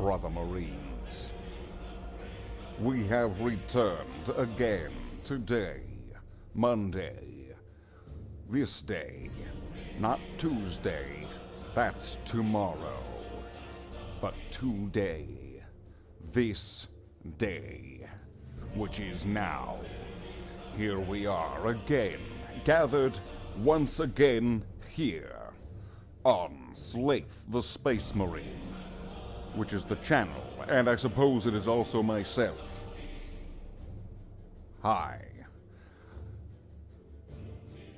brother Marines. We have returned again today, Monday. This day, not Tuesday, that's tomorrow, but today, this day, which is now. Here we are again, gathered once again here on Slathe the Space Marine, which is the channel, and I suppose it is also myself. Hi.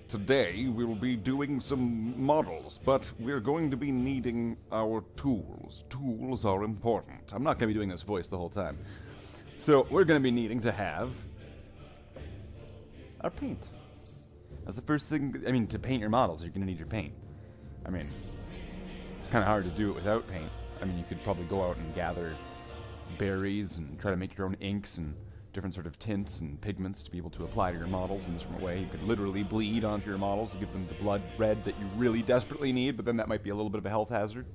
Today we will be doing some models, but we're going to be needing our tools. Tools are important. I'm not going to be doing this voice the whole time. So we're going to be needing to have our paint. That's the first thing. I mean, to paint your models, you're going to need your paint. I mean, it's kind of hard to do it without paint. I mean, you could probably go out and gather berries and try to make your own inks and different sort of tints and pigments to be able to apply to your models in this different way. You could literally bleed onto your models to give them the blood red that you really desperately need, but then that might be a little bit of a health hazard.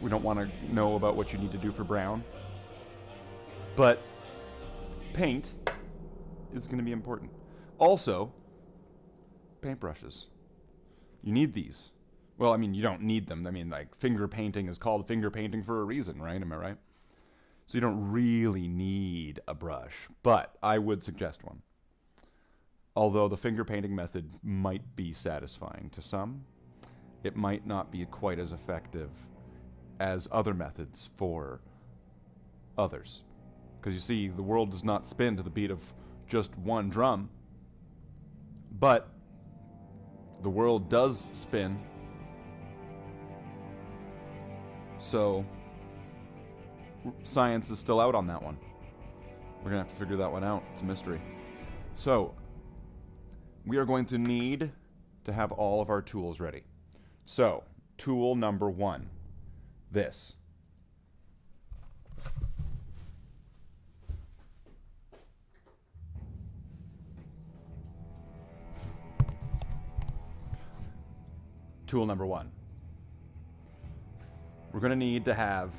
We don't want to know about what you need to do for brown. But paint is going to be important. Also, paintbrushes. You need these. Well, I mean, you don't need them. I mean, like, finger painting is called finger painting for a reason, right? Am I right? So you don't really need a brush, but I would suggest one. Although the finger painting method might be satisfying to some, it might not be quite as effective as other methods for others. Because you see, the world does not spin to the beat of just one drum, but the world does spin. So science is still out on that one. We're going to have to figure that one out. It's a mystery. So we are going to need to have all of our tools ready. So, tool number 1. This. Tool number 1. We're going to need to have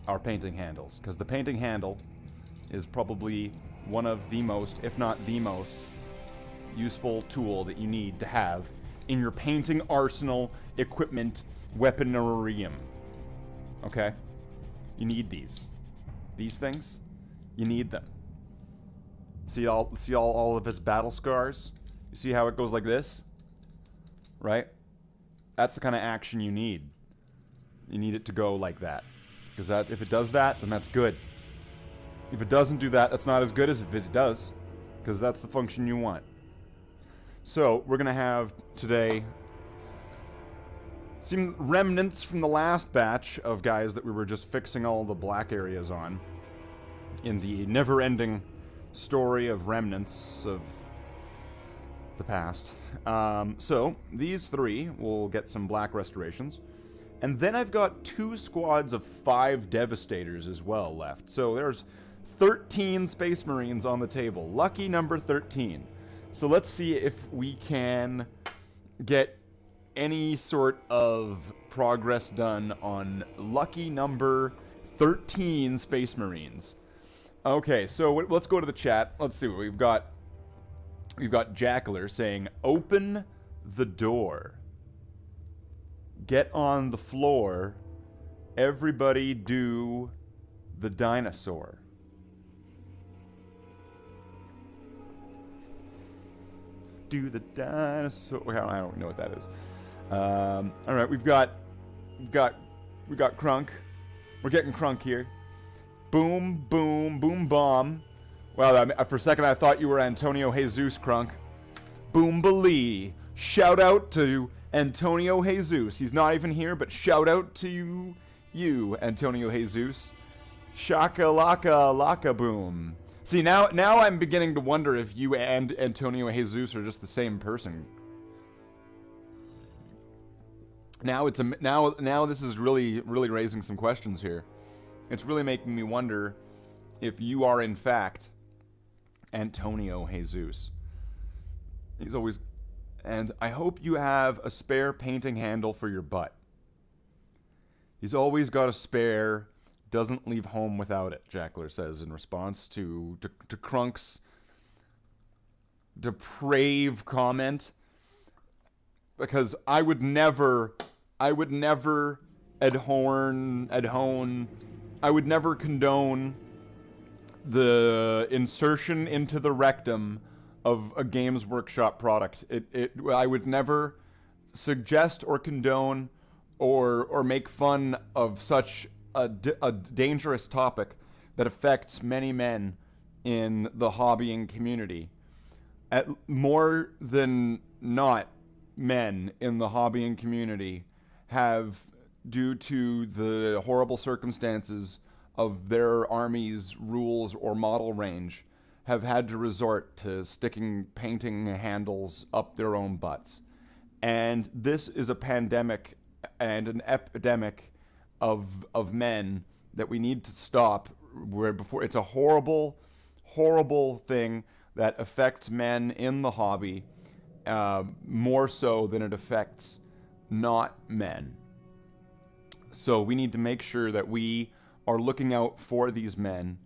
our painting handles, because the painting handle is probably one of the most, if not the most, useful tool that you need to have in your painting arsenal, equipment, weaponarium. Okay? You need these. These things, you need them. See all of its battle scars? You see how it goes like this? Right? That's the kind of action you need. You need it to go like that. Because that, if it does that, then that's good. If it doesn't do that, that's not as good as if it does. Because that's the function you want. So, we're going to have today some remnants from the last batch of guys that we were just fixing all the black areas on. In the never-ending story of remnants of the past. So, these 3 will get some black restorations. And then I've got 2 squads of 5 Devastators as well left. So there's 13 Space Marines on the table. Lucky number 13. So let's see if we can get any sort of progress done on lucky number 13 Space Marines. Okay, so let's go to the chat. Let's see what we've got. We've got Jackler saying, "Open the door. Get on the floor. Everybody do the dinosaur." Do the dinosaur. I don't know what that is. All right, we got Crunk. We're getting Crunk here. Boom, boom, boom, bomb. Wow, for a second I thought you were Antonio Jesus, Crunk. Boom-ba-lee. Shout out to Antonio Jesus. He's not even here, but shout out to you, Antonio Jesus. Shaka laka laka boom. See, now I'm beginning to wonder if you and Antonio Jesus are just the same person. Now this is really raising some questions here. It's really making me wonder if you are in fact Antonio Jesus. He's always... And I hope you have a spare painting handle for your butt. He's always got a spare, doesn't leave home without it, Jackler says in response to Crunk's depraved comment. Because I would never condone the insertion into the rectum of a Games Workshop product. I would never suggest or condone or make fun of such a dangerous topic that affects many men in the hobbying community. More than not, men in the hobbying community have, due to the horrible circumstances of their army's rules or model range, have had to resort to sticking painting handles up their own butts. And this is a pandemic and an epidemic of men that we need to stop. It's a horrible, horrible thing that affects men in the hobby more so than it affects not men. So we need to make sure that we are looking out for these men,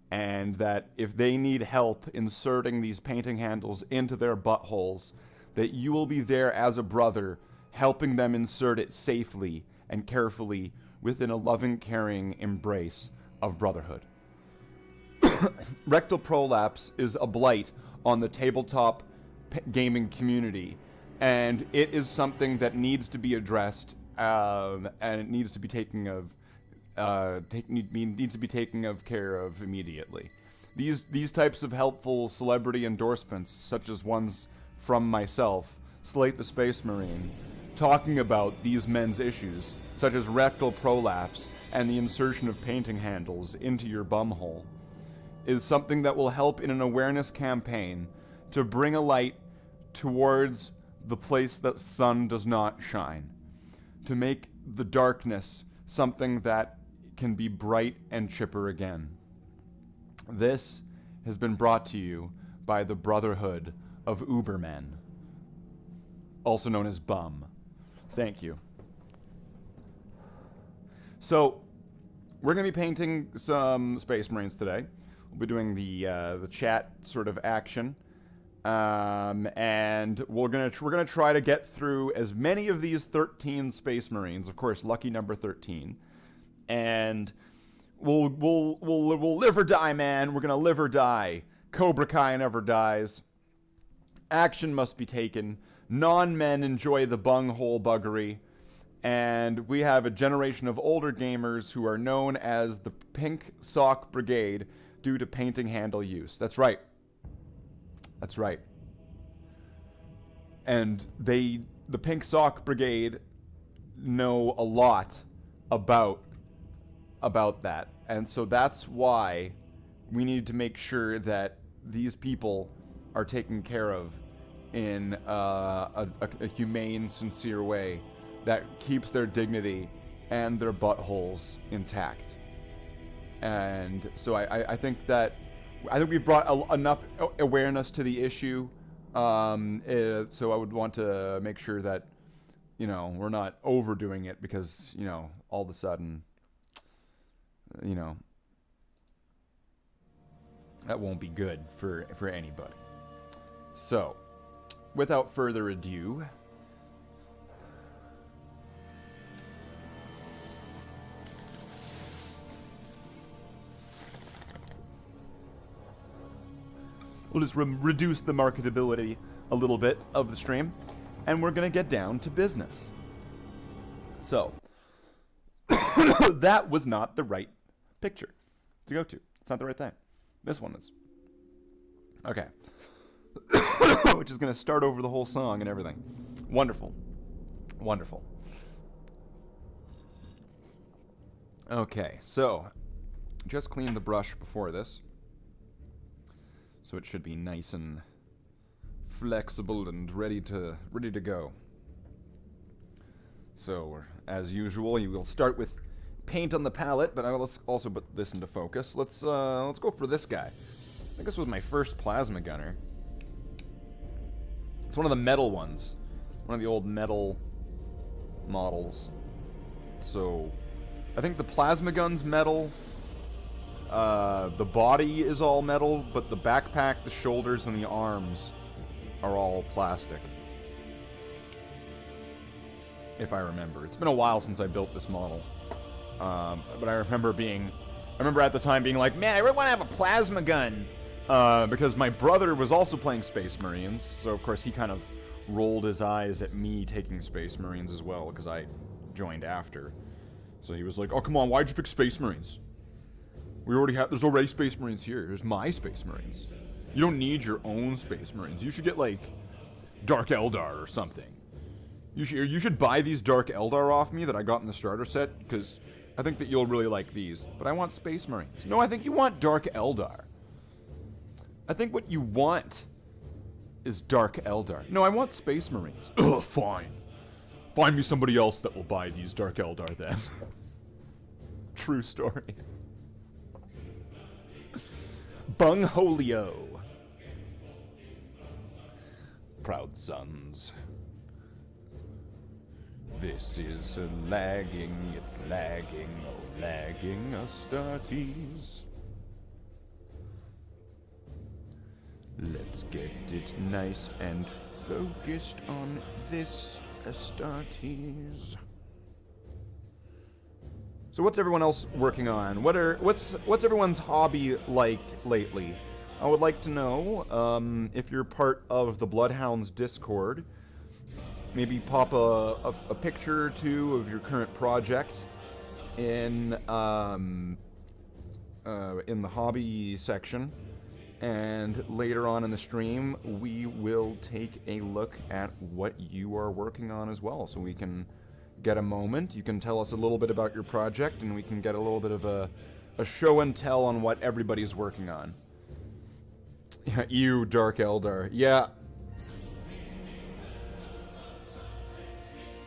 and that if they need help inserting these painting handles into their buttholes, that you will be there as a brother, helping them insert it safely and carefully within a loving, caring embrace of brotherhood. Rectal prolapse is a blight on the tabletop gaming community, and it is something that needs to be addressed, and it needs to be taken care of immediately. These types of helpful celebrity endorsements, such as ones from myself, Slathe the Space Marine, talking about these men's issues, such as rectal prolapse and the insertion of painting handles into your bumhole, is something that will help in an awareness campaign to bring a light towards the place that the sun does not shine, to make the darkness something that can be bright and chipper again. This has been brought to you by the Brotherhood of Ubermen, also known as BUM. Thank you. So, we're going to be painting some Space Marines today. We'll be doing the chat sort of action, and we're gonna try to get through as many of these 13 Space Marines. Of course, lucky number 13, and we'll live or die, man. We're gonna live or die. Cobra Kai never dies. Action must be taken. Non-men enjoy the bunghole buggery. And we have a generation of older gamers who are known as the Pink Sock Brigade due to painting handle use. That's right. That's right. And the Pink Sock Brigade know a lot about that. And so that's why we need to make sure that these people are taken care of in a humane, sincere way that keeps their dignity and their buttholes intact. And so I think we've brought enough awareness to the issue. So I would want to make sure that, we're not overdoing it, because, all of a sudden, that won't be good for anybody. So, without further ado, we'll just reduce the marketability a little bit of the stream, and we're going to get down to business. So, that was not the right picture to go to. It's not the right thing. This one is. Okay. Which is going to start over the whole song and everything. Wonderful. Wonderful. Okay, so just cleaned the brush before this, so it should be nice and flexible and ready to go. So, as usual, you will start with paint on the palette, but let's also put this into focus. Let's go for this guy. I think this was my first plasma gunner. It's one of the metal ones, one of the old metal models. So I think the plasma gun's metal. The body is all metal, but the backpack, the shoulders, and the arms are all plastic. If I remember. It's been a while since I built this model. But I remember at the time being like, man, I really want to have a plasma gun. Because my brother was also playing Space Marines, so of course he kind of rolled his eyes at me taking Space Marines as well, because I joined after. So he was like, oh, come on, why'd you pick Space Marines? There's already Space Marines here. There's my Space Marines. You don't need your own Space Marines. You should get, like, Dark Eldar or something. You should buy these Dark Eldar off me that I got in the starter set, because I think that you'll really like these. But I want Space Marines. No, I think you want Dark Eldar. I think what you want is Dark Eldar. No, I want Space Marines. Ugh, fine. Find me somebody else that will buy these Dark Eldar then. True story. Bungholio. Proud sons. This is a lagging, it's lagging, oh lagging Astartes. Let's get it nice and focused on this Astartes. So what's everyone else working on? What's everyone's hobby like lately? I would like to know if you're part of the Bloodhounds Discord. Maybe pop a picture or two of your current project in the hobby section. And later on in the stream, we will take a look at what you are working on as well. So we can get a moment. You can tell us a little bit about your project, and we can get a little bit of a show and tell on what everybody's working on. Yeah, you, Dark Eldar. Yeah.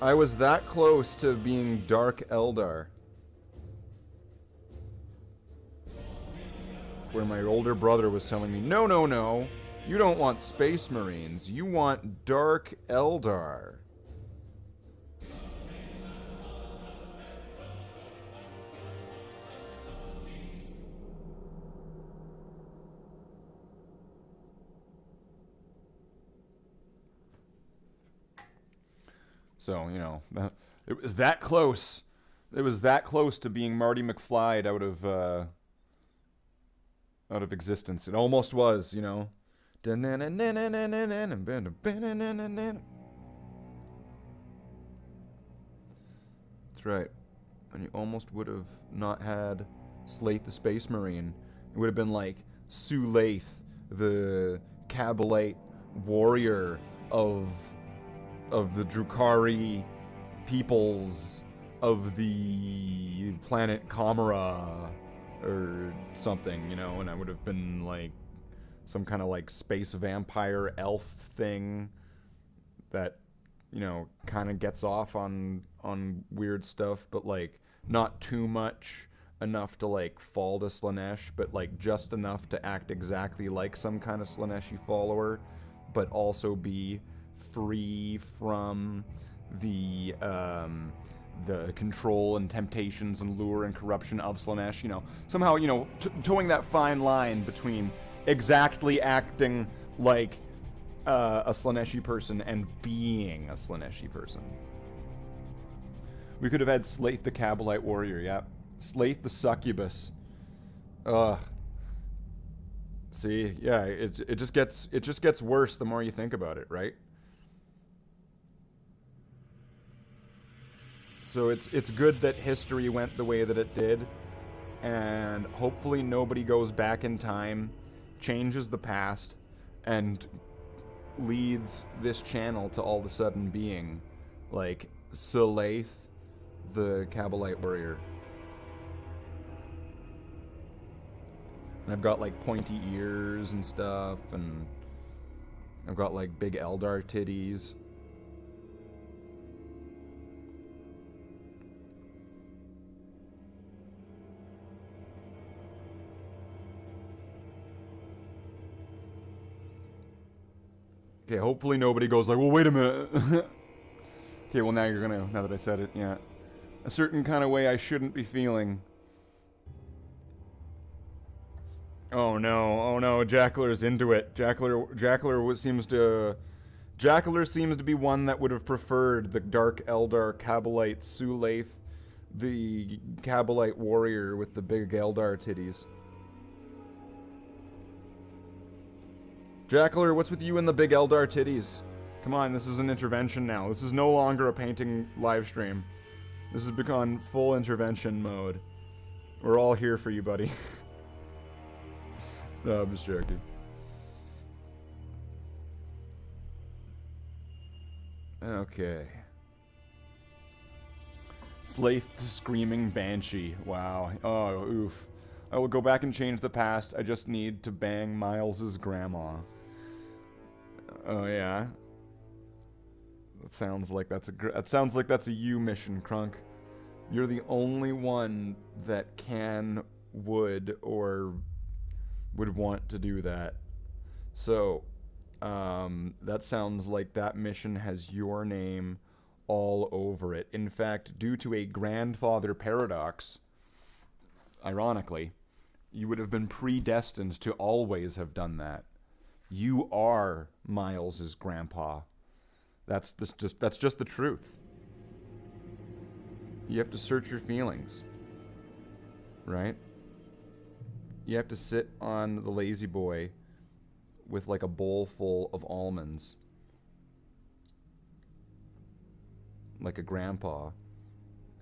I was that close to being Dark Eldar. Where my older brother was telling me, no, no, no, you don't want Space Marines, you want Dark Eldar. So, you know, it was that close. It was that close to being Marty McFly out of existence. It almost was, you know. That's right. And you almost would have not had Slathe the Space Marine. It would have been like Slathe, the Kabbalite warrior of the Drukhari peoples of the planet Kamara or something, you know, and I would have been like some kind of like space vampire elf thing that, you know, kind of gets off on weird stuff, but like not too much enough to like fall to Slaanesh, but like just enough to act exactly like some kind of Slaaneshi follower, but also be free from the control and temptations and lure and corruption of Slaanesh, you know, somehow, you know, towing that fine line between exactly acting like a Slaaneshi person and being a Slaaneshi person. We could have had Slathe the Kabbalite warrior, yeah. Slathe the succubus. Ugh. See, yeah, it just gets worse the more you think about it, right? So it's good that history went the way that it did, and hopefully nobody goes back in time, changes the past, and leads this channel to all of a sudden being like Slathe the Kabbalite warrior. And I've got like pointy ears and stuff, and I've got like big Eldar titties. Okay, hopefully nobody goes like, well, wait a minute. Okay, well now that I said it, yeah. a certain kind of way I shouldn't be feeling. Oh no, Jackler's into it. Jackler seems to be one that would have preferred the Dark Eldar Kabbalite Slathe, the Kabbalite warrior with the big Eldar titties. Jackler, what's with you and the big Eldar titties? Come on, this is an intervention now. This is no longer a painting live stream. This has become full intervention mode. We're all here for you, buddy. No, I'm just joking. Okay. Slathe screaming banshee. Wow. Oh, oof. I will go back and change the past. I just need to bang Miles's grandma. Oh yeah. That sounds like that's a you mission, Crunk. You're the only one that can, would, or would want to do that. So, that sounds like that mission has your name all over it. In fact, due to a grandfather paradox, ironically, you would have been predestined to always have done that. You are Miles's grandpa. That's just the truth. You have to search your feelings, right? You have to sit on the lazy boy with like a bowl full of almonds, like a grandpa,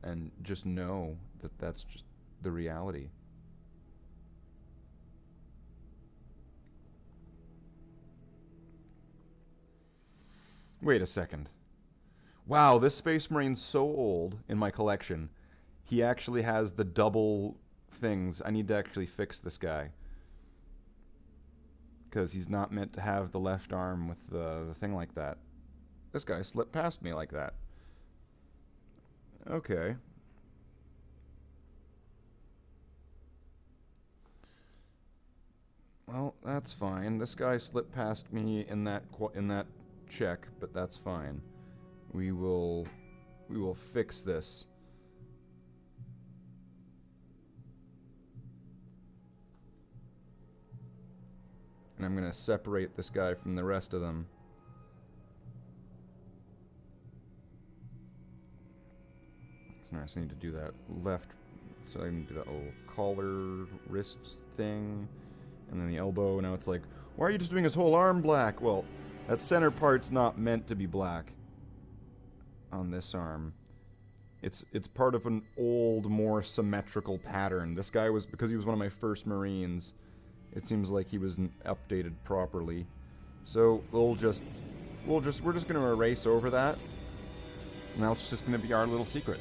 and just know that that's just the reality. Wait a second. Wow, this Space Marine's so old in my collection. He actually has the double things. I need to actually fix this guy. Because he's not meant to have the left arm with the thing like that. This guy slipped past me like that. Okay. Well, that's fine. This guy slipped past me in that check, but that's fine. We will fix this. And I'm going to separate this guy from the rest of them. So now I need to do that left. So I need to do that little collar, wrist thing. And then the elbow. Now it's like, why are you just doing his whole arm black? Well, that center part's not meant to be black on this arm. It's part of an old, more symmetrical pattern. This guy was, because he was one of my first Marines, it seems like he wasn't updated properly. So we're just gonna erase over that. And now it's just gonna be our little secret.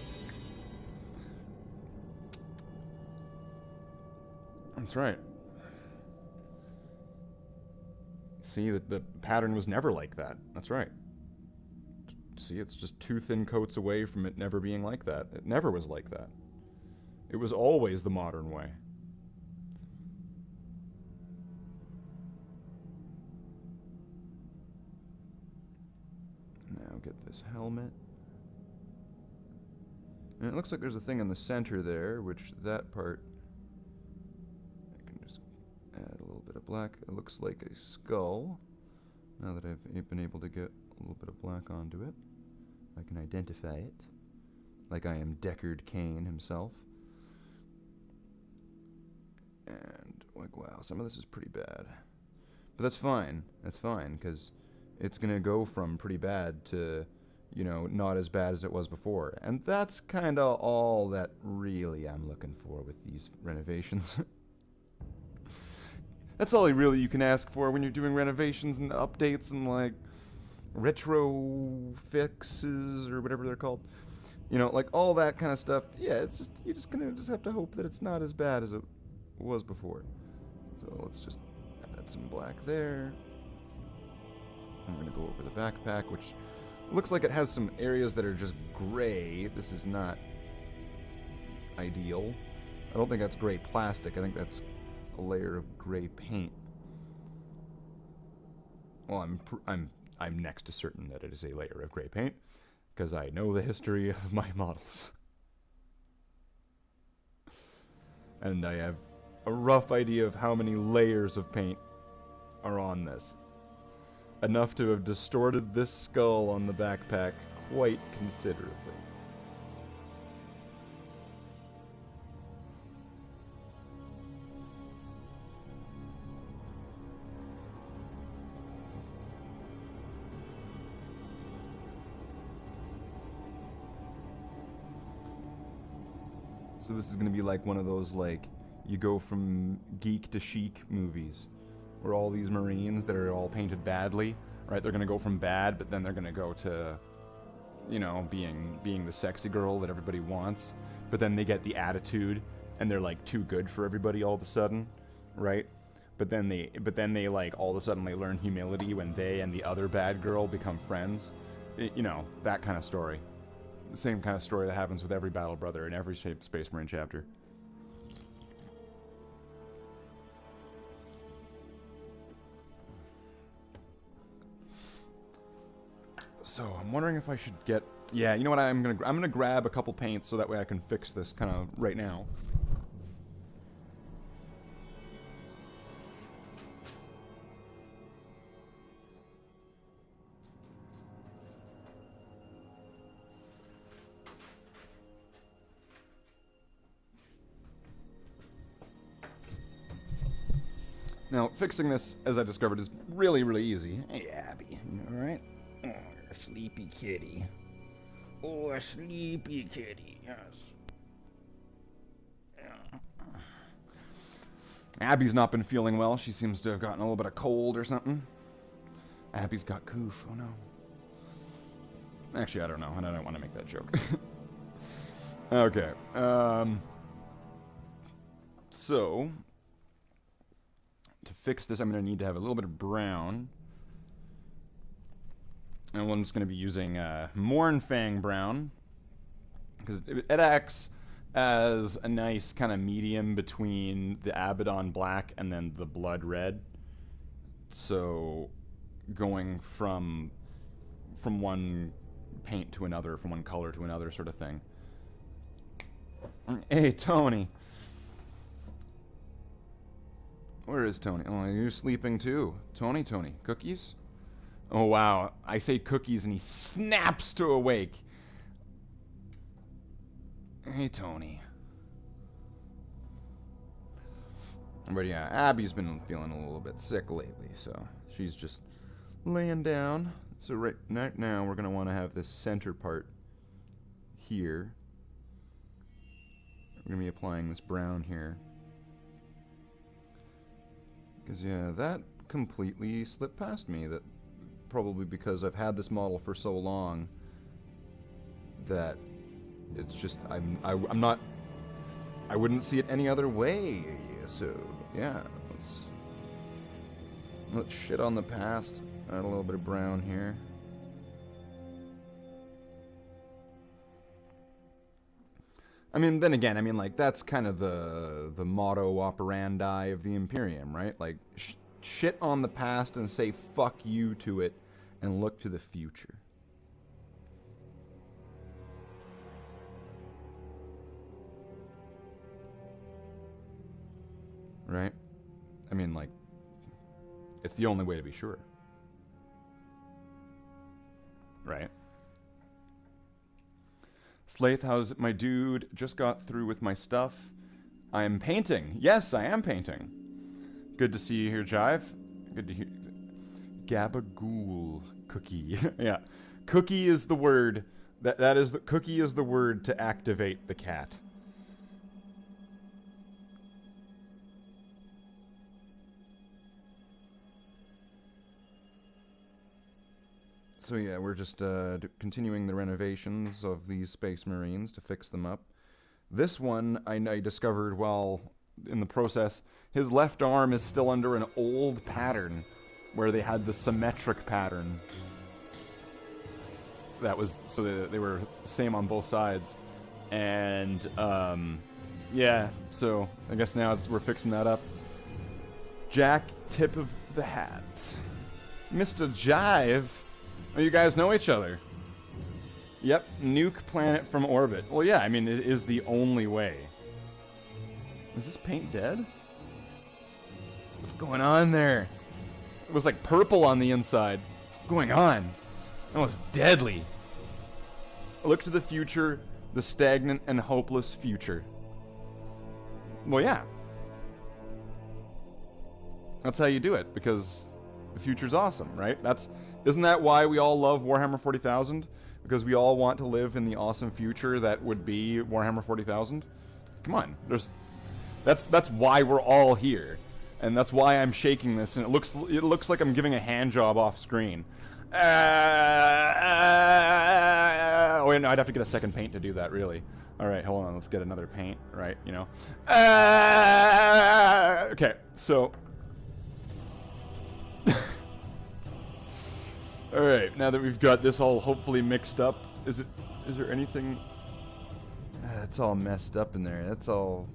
That's right. See, the pattern was never like that. That's right. See, it's just two thin coats away from it never being like that. It never was like that. It was always the modern way. Now get this helmet. And it looks like there's a thing in the center there, which that part, I can just add a little bit of black. It looks like a skull. Now that I've been able to get a little bit of black onto it, I can identify it, like I am Deckard Cain himself. And, like, wow, some of this is pretty bad. But that's fine. That's fine, because it's going to go from pretty bad to, you know, not as bad as it was before. And that's kind of all that really I'm looking for with these renovations. That's all really you can ask for when you're doing renovations and updates and, like, retro fixes or whatever they're called. You know, like, all that kind of stuff. Yeah, it's just, you're just gonna just have to hope that it's not as bad as it was before. So let's just add some black there. I'm gonna go over the backpack, which looks like it has some areas that are just gray. This is not ideal. I don't think that's gray plastic. I think that's a layer of gray paint. Well, I'm next to certain that it is a layer of gray paint, because I know the history of my models. And I have a rough idea of how many layers of paint are on this. Enough to have distorted this skull on the backpack quite considerably. So this is going to be like one of those, like, you go from geek to chic movies, where all these Marines that are all painted badly, right, they're going to go from bad, but then they're going to go to, you know, being the sexy girl that everybody wants, but then they get the attitude, and they're, like, too good for everybody all of a sudden, right? But then they, like, all of a sudden they learn humility when they and the other bad girl become friends. You know, that kind of story. The same kind of story that happens with every Battle Brother in every Space Marine chapter. So I'm wondering if I should get... Yeah, you know what? I'm gonna grab a couple paints so that way I can fix this kind of right now. Now, fixing this, as I discovered, is really, really easy. Hey, Abby, all right? Oh, a sleepy kitty. Oh, a sleepy kitty, yes. Yeah. Abby's not been feeling well. She seems to have gotten a little bit of cold or something. Abby's got coof. Oh, no. Actually, I don't know, and I don't want to make that joke. Okay. So... to fix this, I'm going to need to have a little bit of brown. And I'm just going to be using Mournfang brown. Because it acts as a nice kind of medium between the Abaddon black and then the blood red. So going from one paint to another, from one color to another sort of thing. Hey, Tony. Where is Tony? Oh, you're sleeping too. Tony, cookies? Oh, wow. I say cookies and he snaps to awake. Hey, Tony. But yeah, Abby's been feeling a little bit sick lately, so she's just laying down. So right now we're going to want to have this center part here. We're going to be applying this brown here. Because, yeah, that completely slipped past me. That probably because I've had this model for so long that it's just, I'm not, I wouldn't see it any other way. So, yeah, let's shit on the past. Add a little bit of brown here. I mean, then again, I mean, like, that's kind of the motto operandi of the Imperium, right? Like, shit on the past and say fuck you to it and look to the future. Right? I mean, like, it's the only way to be sure. Right? Slathe, how's it, my dude? Just got through with my stuff. I am painting. Yes, I am painting. Good to see you here, Jive. Good to hear. Gabagool cookie. Yeah, cookie is the word. Cookie is the word to activate the cat. So yeah, we're just continuing the renovations of these Space Marines to fix them up. This one I discovered while in the process, his left arm is still under an old pattern where they had the symmetric pattern. That was, so they were the same on both sides. And yeah, so I guess now we're fixing that up. Jack, tip of the hat. Mr. Jive. Oh, you guys know each other. Yep, nuke planet from orbit. Well, yeah, I mean, it is the only way. Is this paint dead? What's going on there? It was like purple on the inside. What's going on? That was deadly. Look to the future, the stagnant and hopeless future. Well, yeah. That's how you do it, because the future's awesome, right? Isn't that why we all love Warhammer 40,000? Because we all want to live in the awesome future that would be Warhammer 40,000? Come on, that's why we're all here. And that's why I'm shaking this, and it looks like I'm giving a hand job off screen. Oh, wait, no, I'd have to get a second paint to do that, really. Alright, hold on, let's get another paint, right, you know. Okay, so... Alright, now that we've got this all hopefully mixed up, is there anything... That's all messed up in there, that's all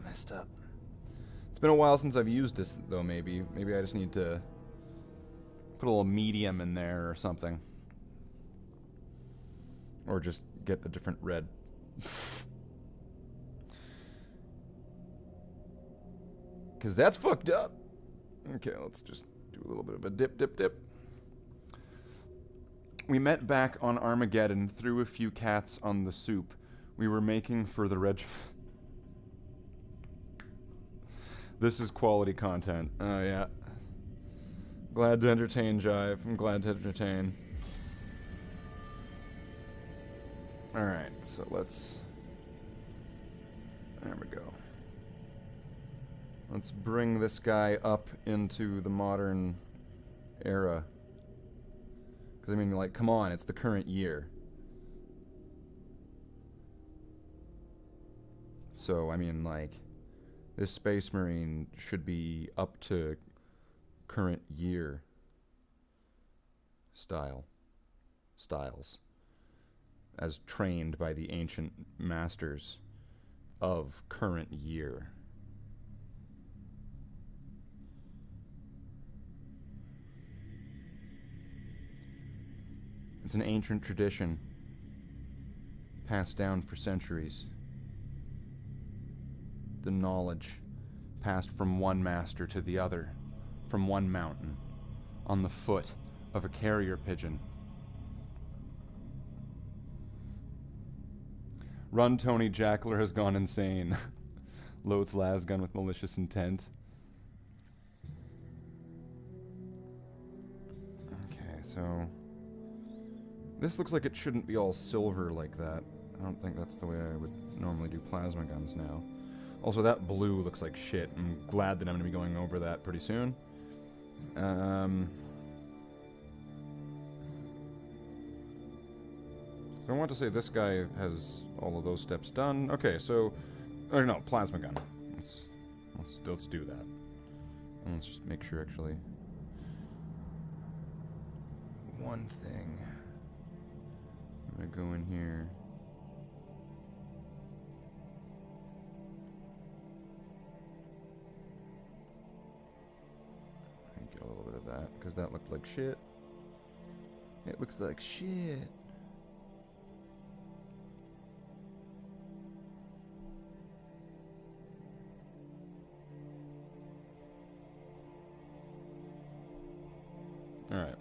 messed up. It's been a while since I've used this, though, maybe. Maybe I just need to put a little medium in there or something. Or just get a different red. Because that's fucked up. Okay, let's just do a little bit of a dip. We met back on Armageddon, threw a few cats on the soup. We were making for the regiment. This is quality content. Oh, yeah. Glad to entertain, Jive. I'm glad to entertain. Alright, so let's... There we go. Let's bring this guy up into the modern era. Because, I mean, like, come on, it's the current year. So, I mean, like... This Space Marine should be up to current year styles, as trained by the ancient masters of current year. It's an ancient tradition passed down for centuries. The knowledge passed from one master to the other, from one mountain, on the foot of a carrier pigeon. Run, Tony, Jackler has gone insane. Loads lasgun with malicious intent. Okay, so... This looks like it shouldn't be all silver like that. I don't think that's the way I would normally do plasma guns now. Also, that blue looks like shit. I'm glad that I'm going to be going over that pretty soon. I want to say this guy has all of those steps done. Okay, so... Or no, plasma gun. Let's do that. And let's just make sure, actually. One thing. I'm going to go in here... Get a little bit of that, because that looked like shit. It looks like shit. Alright.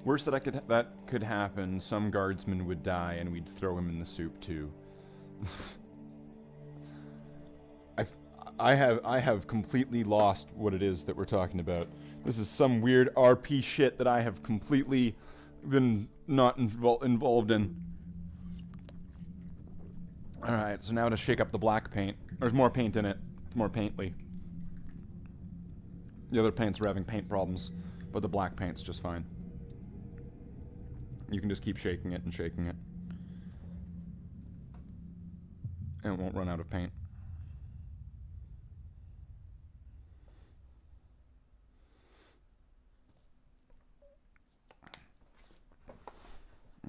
Worst that could happen, some guardsman would die and we'd throw him in the soup too. I have completely lost what it is that we're talking about. This is some weird RP shit that I have completely been not involved in. Alright, so now to shake up the black paint. There's more paint in it. It's more paintly. The other paints are having paint problems, but the black paint's just fine. You can just keep shaking it and shaking it. And it won't run out of paint.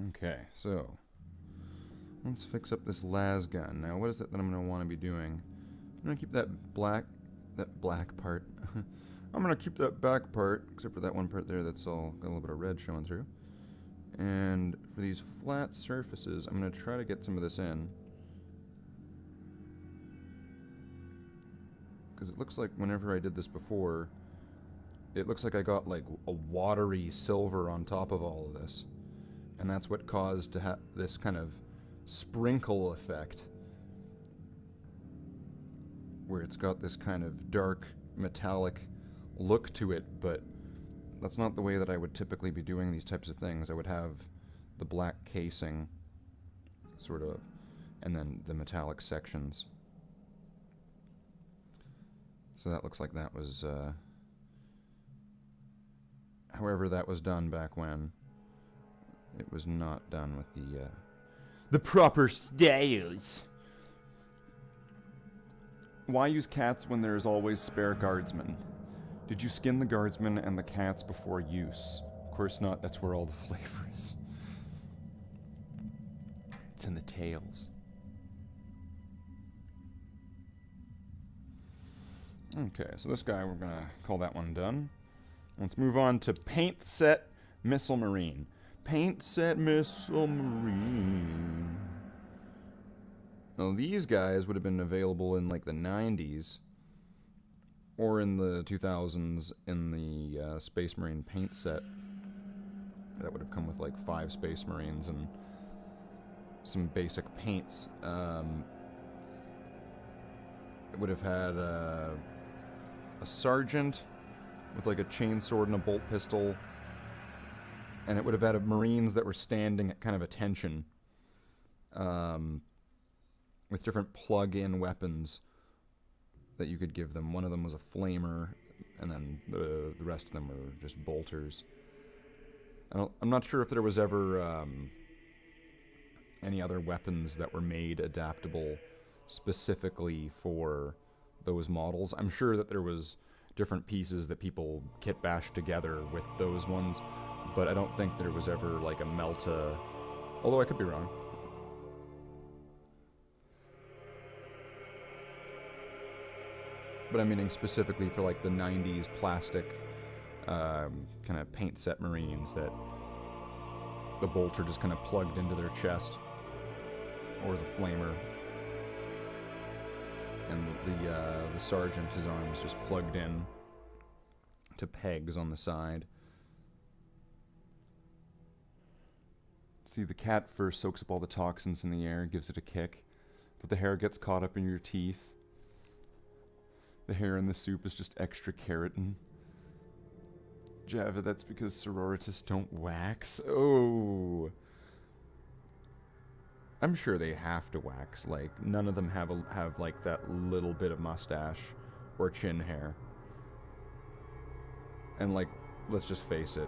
Okay, so let's fix up this las gun. Now, what is it that I'm going to want to be doing? I'm going to keep that black part. I'm going to keep that back part, except for that one part there that's all got a little bit of red showing through. And for these flat surfaces, I'm going to try to get some of this in. Because it looks like whenever I did this before, it looks like I got like a watery silver on top of all of this. And that's what caused to have this kind of sprinkle effect, where it's got this kind of dark metallic look to it, but that's not the way that I would typically be doing these types of things. I would have the black casing, sort of, and then the metallic sections. So that looks like that was, however that was done back when. It was not done with the proper styles. Why use cats when there's always spare guardsmen? Did you skin the guardsmen and the cats before use? Of course not, that's where all the flavor is. It's in the tails. Okay, so this guy, we're gonna call that one done. Let's move on to Paint Set Missile Marine. Paint Set Missile Marine. Now these guys would have been available in like the 90s or in the 2000s in the Space Marine paint set. That would have come with like 5 Space Marines and some basic paints. It would have had a sergeant with like a chainsword and a bolt pistol, and it would have had Marines that were standing at kind of attention, with different plug-in weapons that you could give them. One of them was a flamer, and then the rest of them were just bolters. I'm not sure if there was ever any other weapons that were made adaptable specifically for those models. I'm sure that there was different pieces that people kit bashed together with those ones, but I don't think there was ever like a Melta, although I could be wrong. But I'm meaning specifically for like the 90s plastic kind of paint set Marines that the bolter just kind of plugged into their chest, or the flamer, and the sergeant, his arm was just plugged in to pegs on the side. See, the cat first soaks up all the toxins in the air, gives it a kick, but the hair gets caught up in your teeth. The hair in the soup is just extra keratin. Java, that's because sororitas don't wax. Oh. I'm sure they have to wax. Like, none of them have like that little bit of mustache or chin hair. And like, let's just face it,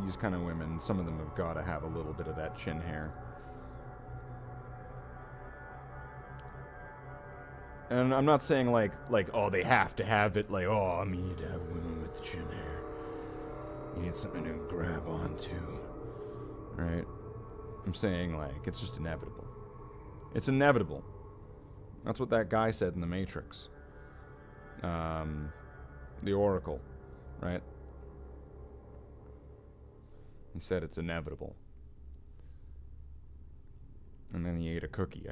these kind of women, some of them have got to have a little bit of that chin hair. And I'm not saying like, oh, they have to have it, like, oh, I mean, you need to have women with chin hair. You need something to grab onto, right? I'm saying, like, it's just inevitable. It's inevitable. That's what that guy said in The Matrix. The Oracle, right? He said it's inevitable. And then he ate a cookie.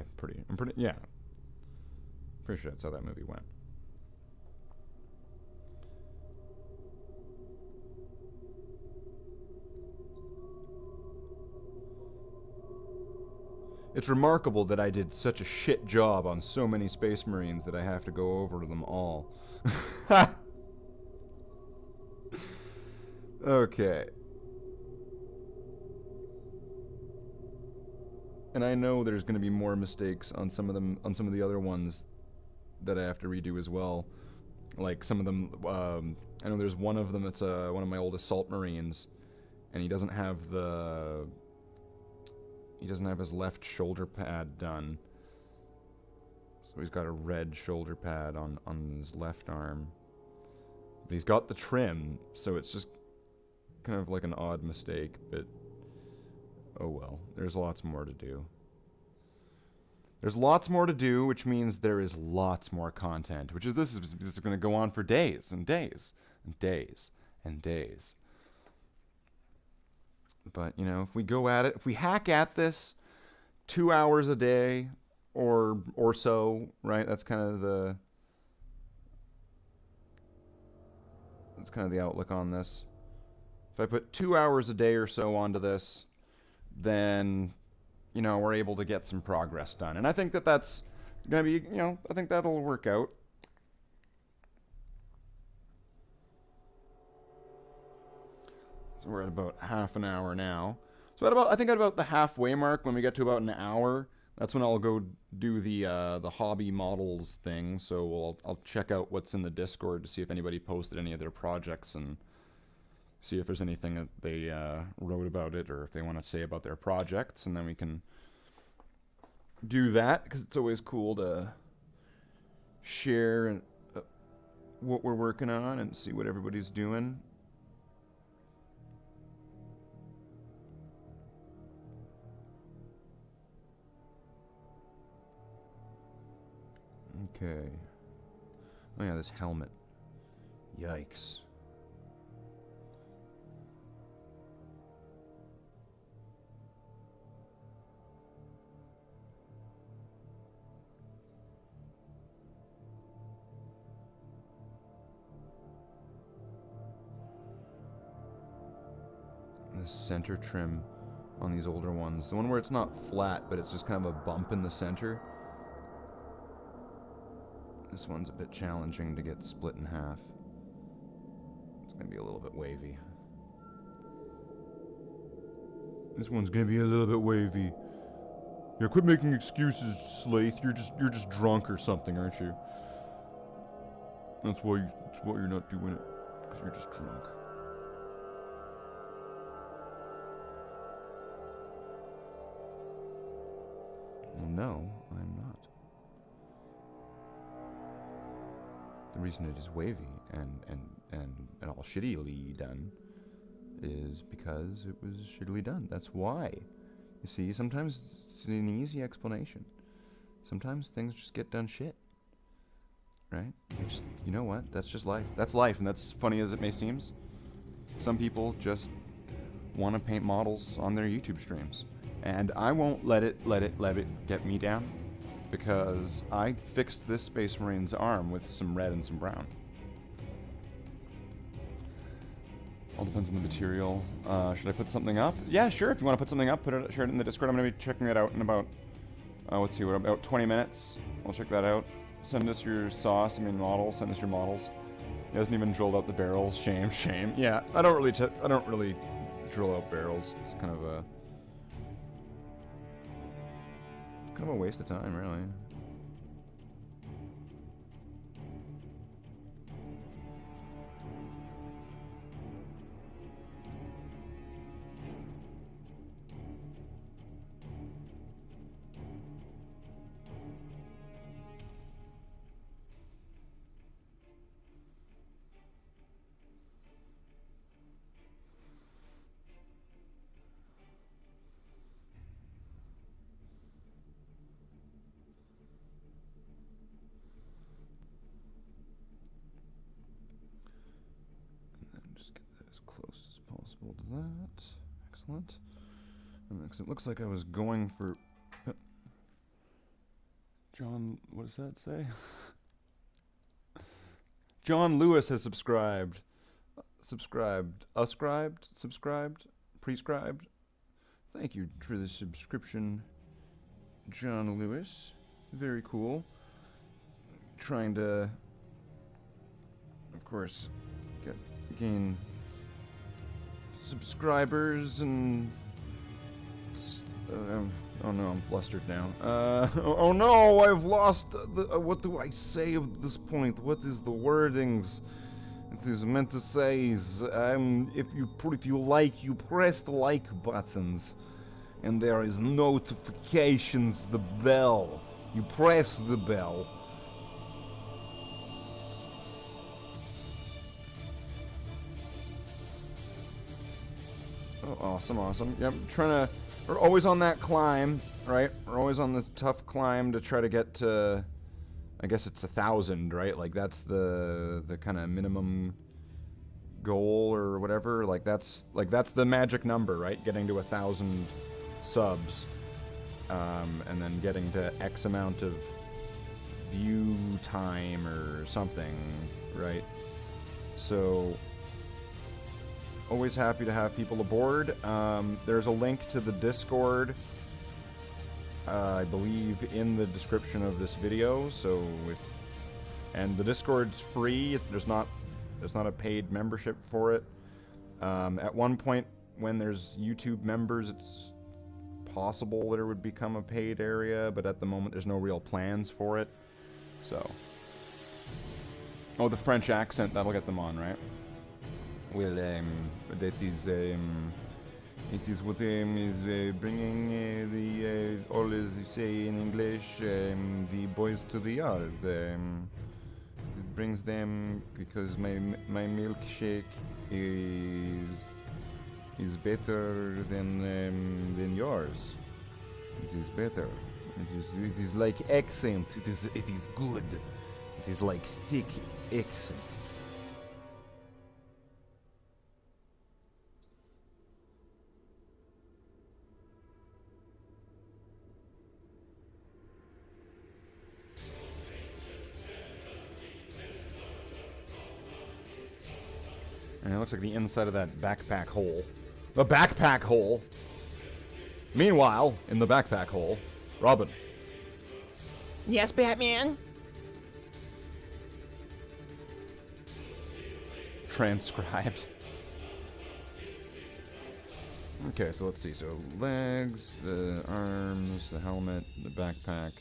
Yeah. Pretty sure that's how that movie went. It's remarkable that I did such a shit job on so many Space Marines that I have to go over them all. Okay. And I know there's going to be more mistakes on some of them, on some of the other ones that I have to redo as well. Like some of them, I know there's one of them that's one of my old Assault Marines, and he doesn't have his left shoulder pad done. So he's got a red shoulder pad on his left arm. But he's got the trim, so it's just kind of like an odd mistake, but oh well. There's lots more to do. There's lots more to do, which means there is lots more content, which is this is going to go on for days and days and days and days. But, you know, if we go at it, if we hack at this 2 hours a day or so, right? That's kind of That's kind of the outlook on this. If I put 2 hours a day or so onto this, then, you know, we're able to get some progress done. And I think that that's going to be, you know, I think that'll work out. So we're at about half an hour now. So I think at about the halfway mark, when we get to about an hour, that's when I'll go do the hobby models thing. So I'll check out what's in the Discord to see if anybody posted any of their projects and see if there's anything that they wrote about it or if they want to say about their projects, and then we can do that, because it's always cool to share what we're working on and see what everybody's doing. Okay. Oh yeah, this helmet. Yikes. This center trim on these older ones. The one where it's not flat, but it's just kind of a bump in the center. This one's a bit challenging to get split in half. It's going to be a little bit wavy. This one's going to be a little bit wavy. Yeah, quit making excuses, Slathe. You're just drunk or something, aren't you? That's why you're not doing it, because you're just drunk. Well, no, I'm not. The reason it is wavy and all shittily done is because it was shittily done. That's why. You see, sometimes it's an easy explanation. Sometimes things just get done shit. Right? You know what? That's just life. That's life, and that's funny as it may seem. Some people just want to paint models on their YouTube streams. And I won't let it get me down, because I fixed this Space Marine's arm with some red and some brown. All depends on the material. Should I put something up? Yeah, sure. If you want to put something up, share it in the Discord. I'm going to be checking it out in about, let's see, what, about 20 minutes. We'll check that out. Send us your sauce. I mean, models. Send us your models. He hasn't even drilled out the barrels. Shame, shame. Yeah, I don't really drill out barrels. It's kind of a waste of time, really. To that. Excellent. And next, it looks like I was going for John, what does that say? John Lewis has subscribed. Prescribed. Thank you for the subscription, John Lewis. Very cool. Trying to, of course, gain subscribers and oh no, I'm flustered now. Oh no, I've lost what do I say at this point? What is the wordings it is meant to say? Is if you like, you press the like buttons, and there is notifications, the bell. You press the bell. Oh, awesome. Yep, we're always on that climb, right? We're always on this tough climb to try to get to, I guess it's 1,000, right? Like, that's the kind of minimum goal or whatever. Like, that's the magic number, right? Getting to 1,000 subs, and then getting to X amount of view time or something, right? So Always happy to have people aboard. There's a link to the Discord, I believe, in the description of this video. So, and the Discord's free. There's not a paid membership for it. At one point, when there's YouTube members, it's possible that it would become a paid area, but at the moment, there's no real plans for it. So, oh, the French accent, that'll get them on, right? Well, that is, it is what is bringing the, all as you say in English, the boys to the yard. It brings them because my milkshake is better than yours. It is better. It is like accent. It is good. It is like thick accent. And it looks like the inside of that backpack hole. The backpack hole! Meanwhile, in the backpack hole, Robin. Yes, Batman? Transcribed. Okay, so let's see. So, legs, the arms, the helmet, the backpack,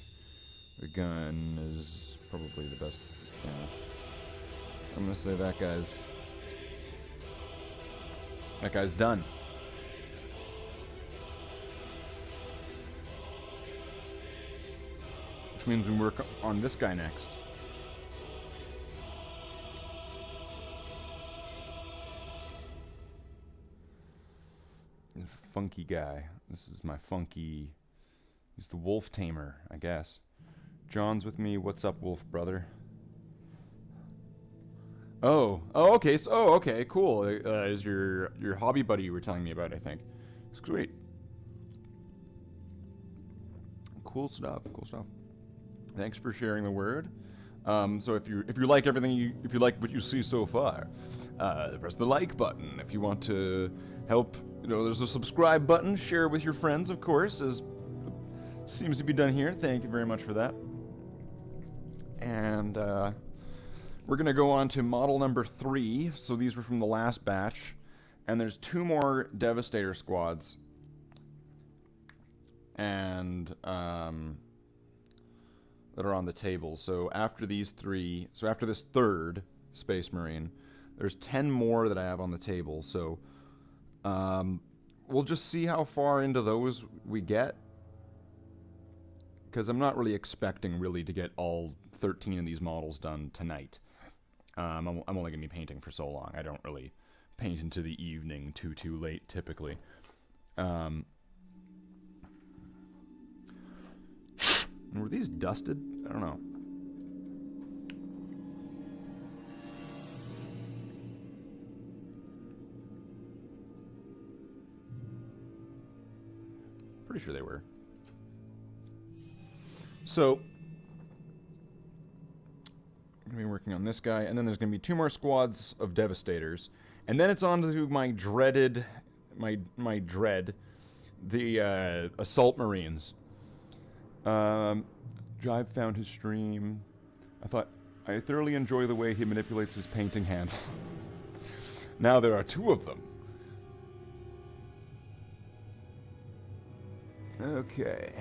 the gun is probably the best. Yeah. I'm gonna say that guy's done. Which means we work on this guy next. This funky guy. This is my funky... He's the wolf tamer, I guess. John's with me. What's up, wolf brother? Oh, okay. So, okay, cool. Is your hobby buddy you were telling me about? I think. Sweet. Cool stuff. Cool stuff. Thanks for sharing the word. So if you like everything, if you like what you see so far, press the like button. If you want to help, there's a subscribe button. Share with your friends, of course, as seems to be done here. Thank you very much for that. And we're going to go on to model number 3. So these were from the last batch. And there's 2 more Devastator squads. And that are on the table. So after these 3, so after this 3rd Space Marine, there's 10 more that I have on the table. So we'll just see how far into those we get. Because I'm not really expecting to get all 13 of these models done tonight. I'm only going to be painting for so long. I don't really paint into the evening too late, typically. Were these dusted? I don't know. Pretty sure they were. So, I'm going to be working on this guy, and then there's going to be 2 more squads of Devastators. And then it's on to my dread, the Assault Marines. Jive found his stream. I thoroughly enjoy the way he manipulates his painting hand. Now there are 2 of them. Okay.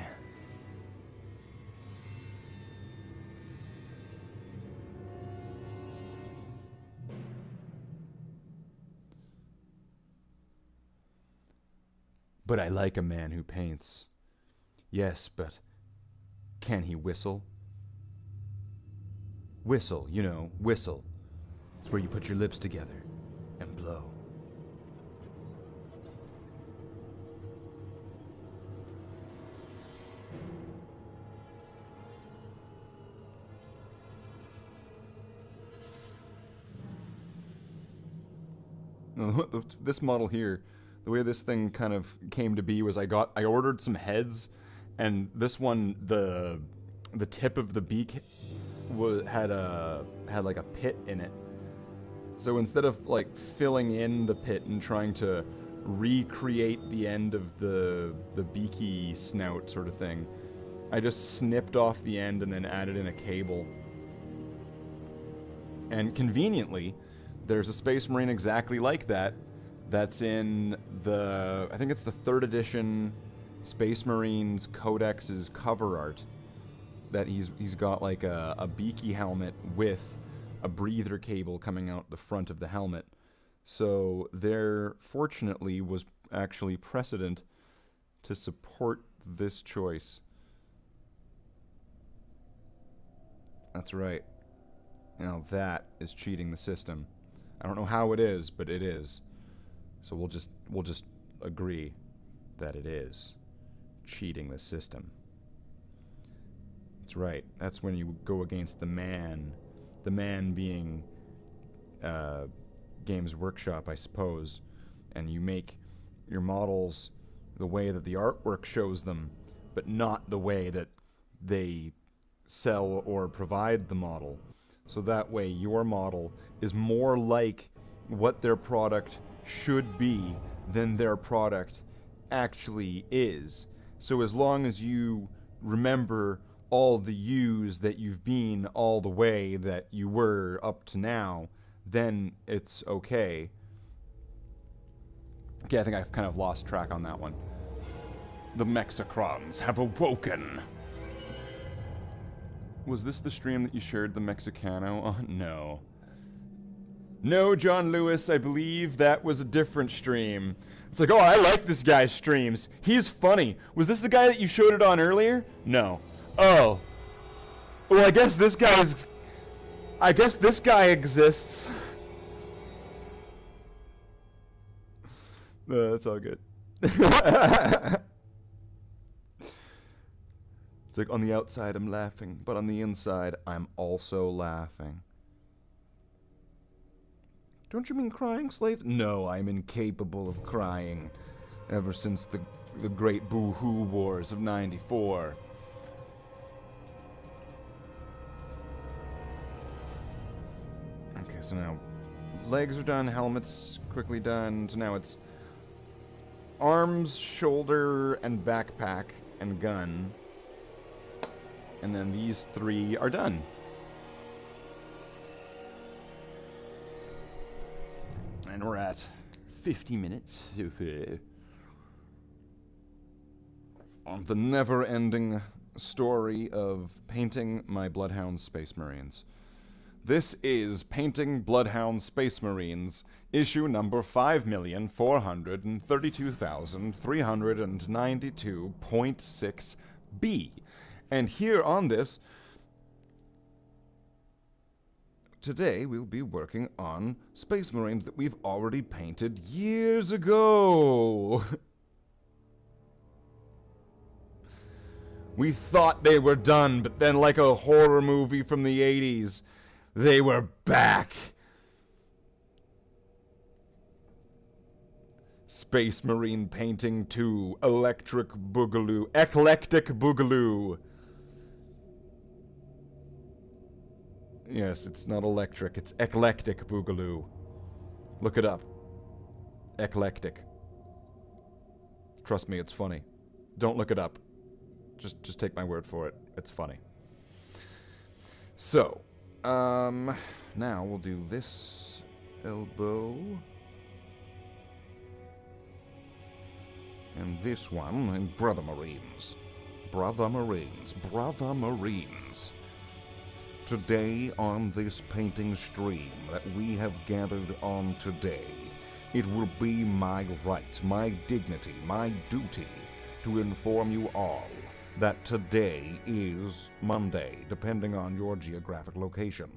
But I like a man who paints. Yes, but can he whistle? Whistle, whistle. It's where you put your lips together and blow. This model here, the way this thing kind of came to be was I ordered some heads, and this one, the tip of the beak had like a pit in it, So instead of, like, filling in the pit and trying to recreate the end of the beaky snout sort of thing, I just snipped off the end and then added in a cable. And conveniently, there's a Space Marine exactly like that. That's in the, I think it's the 3rd edition Space Marines Codex's cover art. That he's got like a beaky helmet with a breather cable coming out the front of the helmet. So there, fortunately, was actually precedent to support this choice. That's right. Now that is cheating the system. I don't know how it is, but it is. So we'll just agree that it is cheating the system. That's right. That's when you go against the man. The man being Games Workshop, I suppose. And you make your models the way that the artwork shows them, but not the way that they sell or provide the model. So that way your model is more like what their product should be than their product actually is. So as long as you remember all the U's that you've been all the way that you were up to now, then it's okay. Okay, I think I've kind of lost track on that one. The Mexicrons have awoken. Was this the stream that you shared the Mexicano on? No. No, John Lewis, I believe that was a different stream. It's like, oh, I like this guy's streams. He's funny. Was this the guy that you showed it on earlier? No. Oh. Well, I guess this guy exists. That's all good. It's like, on the outside I'm laughing, but on the inside I'm also laughing. Don't you mean crying, Slathe? No, I'm incapable of crying. Ever since the great Boo-Hoo Wars of '94. Okay, so now legs are done, helmets quickly done. So now it's arms, shoulder, and backpack, and gun. And then these 3 are done. And we're at 50 minutes on the never-ending story of painting my Bloodhound Space Marines. This is Painting Bloodhound Space Marines, issue number 5,432,392.6B. And here on this, today we'll be working on Space Marines that we've already painted years ago. We thought they were done, but then like a horror movie from the 80s, they were back. Space Marine Painting 2, Eclectic Boogaloo. Yes, it's not electric, it's Eclectic Boogaloo. Look it up. Eclectic. Trust me, it's funny. Don't look it up. Just take my word for it. It's funny. So, now we'll do this elbow. And this one, and Brother Marines. Brother Marines. Brother Marines. Today on this painting stream that we have gathered on today, it will be my right, my dignity, my duty to inform you all that today is Monday, depending on your geographic location.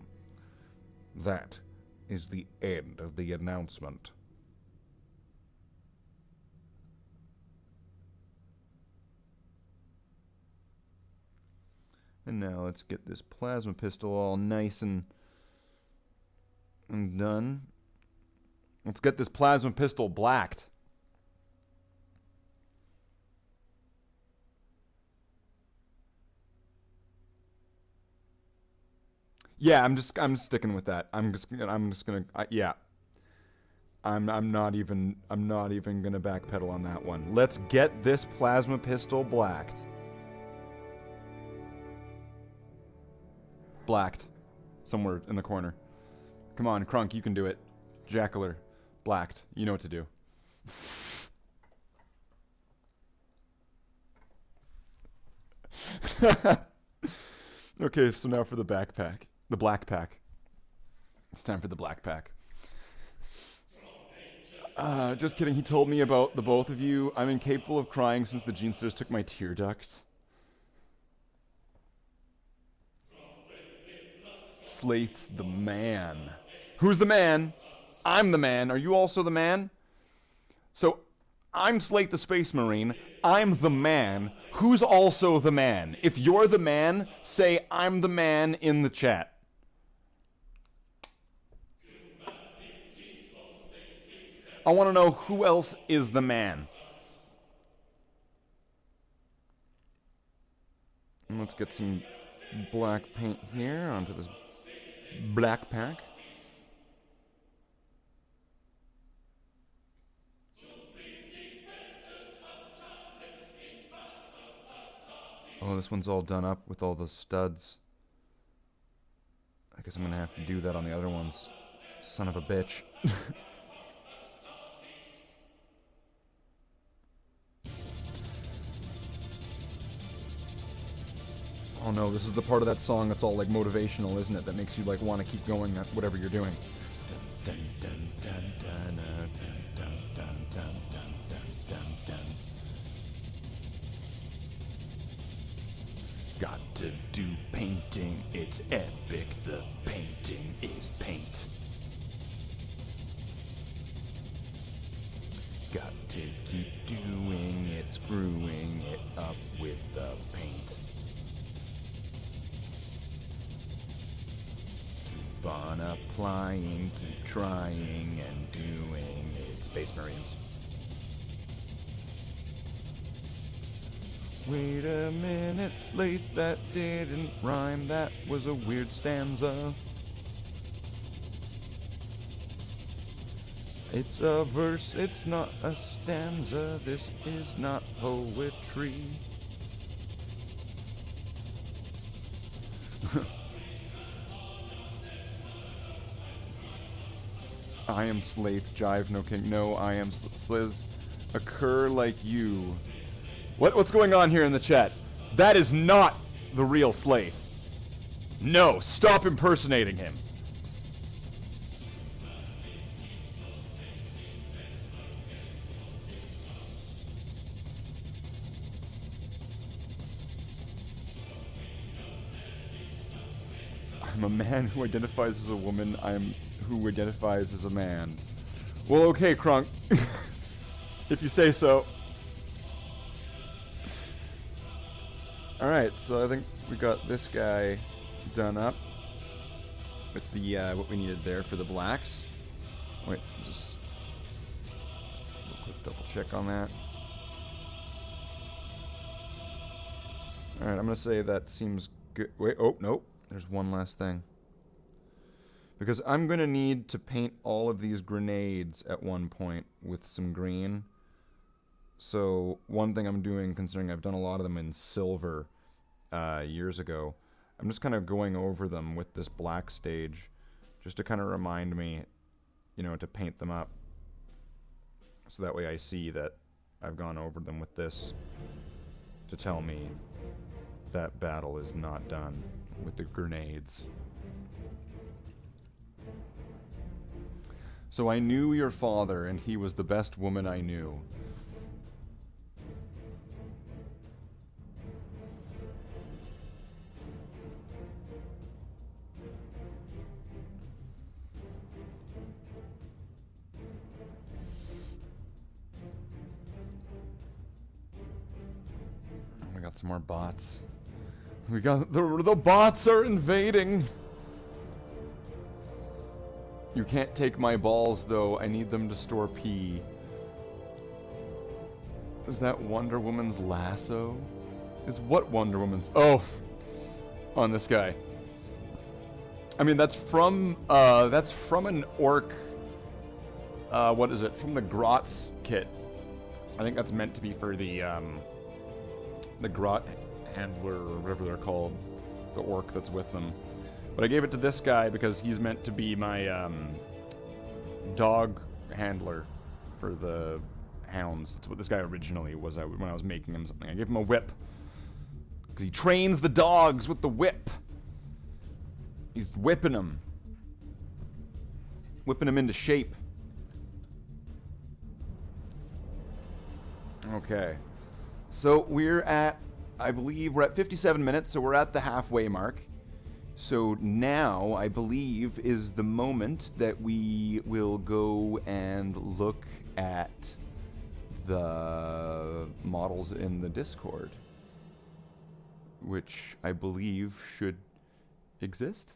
That is the end of the announcement. And now let's get this plasma pistol all nice and done. Let's get this plasma pistol blacked. Yeah, I'm sticking with that. I'm just gonna yeah. I'm not even gonna backpedal on that one. Let's get this plasma pistol blacked. Blacked. Somewhere in the corner. Come on, Crunk, you can do it. Jackler. Blacked. You know what to do. Okay, so now for the backpack. The black pack. It's time for the black pack. Just kidding. He told me about the both of you. I'm incapable of crying since the Genesters took my tear duct. Slathe's the man. Who's the man? I'm the man. Are you also the man? So, I'm Slathe the Space Marine. I'm the man. Who's also the man? If you're the man, say I'm the man in the chat. I want to know who else is the man. And let's get some black paint here onto this black pack. Oh, this one's all done up with all the studs. I guess I'm gonna have to do that on the other ones. Son of a bitch. Oh no, this is the part of that song that's all like motivational, isn't it? That makes you like want to keep going at whatever you're doing. Got to do painting, it's epic, the painting is paint. Got to keep doing it, screwing it up with the paint. Keep on applying, keep trying and doing it, Space Marines. Wait a minute, Slathe, that didn't rhyme, that was a weird stanza. It's a verse, it's not a stanza, this is not poetry. I am Slathe, jive, no king, no, I am Sliz, occur like you. What's going on here in the chat? That is not the real Slathe. No, stop impersonating him. I'm a man who identifies as a woman. I'm who identifies as a man. Well, okay, Crunk. If you say so. Alright, so I think we got this guy done up with the what we needed there for the blacks. Wait, just a quick double check on that. Alright, I'm gonna say that seems good. Wait, oh, nope. There's one last thing. Because I'm gonna need to paint all of these grenades at one point with some green. So one thing I'm doing, considering I've done a lot of them in silver years ago, I'm just kind of going over them with this black stage just to kind of remind me, you know, to paint them up. So that way I see that I've gone over them with this to tell me that battle is not done with the grenades. So I knew your father, and he was the best woman I knew. We got some more bots. We got the bots are invading. You can't take my balls though. I need them to store pee. Is that Wonder Woman's lasso? Is what Wonder Woman's? Oh, on this guy. I mean, that's from an orc. What is it? From the Grot's kit. I think that's meant to be for the Grot handler or whatever they're called, the orc that's with them. But I gave it to this guy because he's meant to be my dog handler for the hounds. That's what this guy originally was when I was making him something. I gave him a whip because he trains the dogs with the whip. He's whipping them into shape. Okay, so I believe we're at 57 minutes, so we're at the halfway mark. So now, I believe, is the moment that we will go and look at the models in the Discord, which I believe should exist.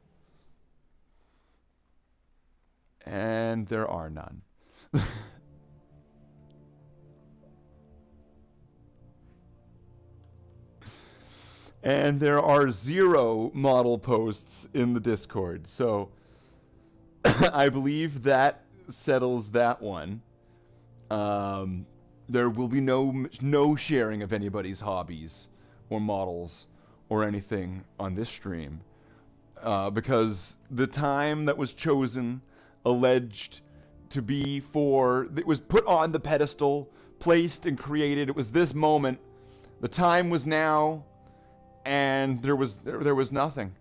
And there are none. And there are 0 model posts in the Discord. So I believe that settles that one. There will be no sharing of anybody's hobbies or models or anything on this stream. Because the time that was chosen, alleged to be it was put on the pedestal, placed and created. It was this moment. The time was now. And there was nothing.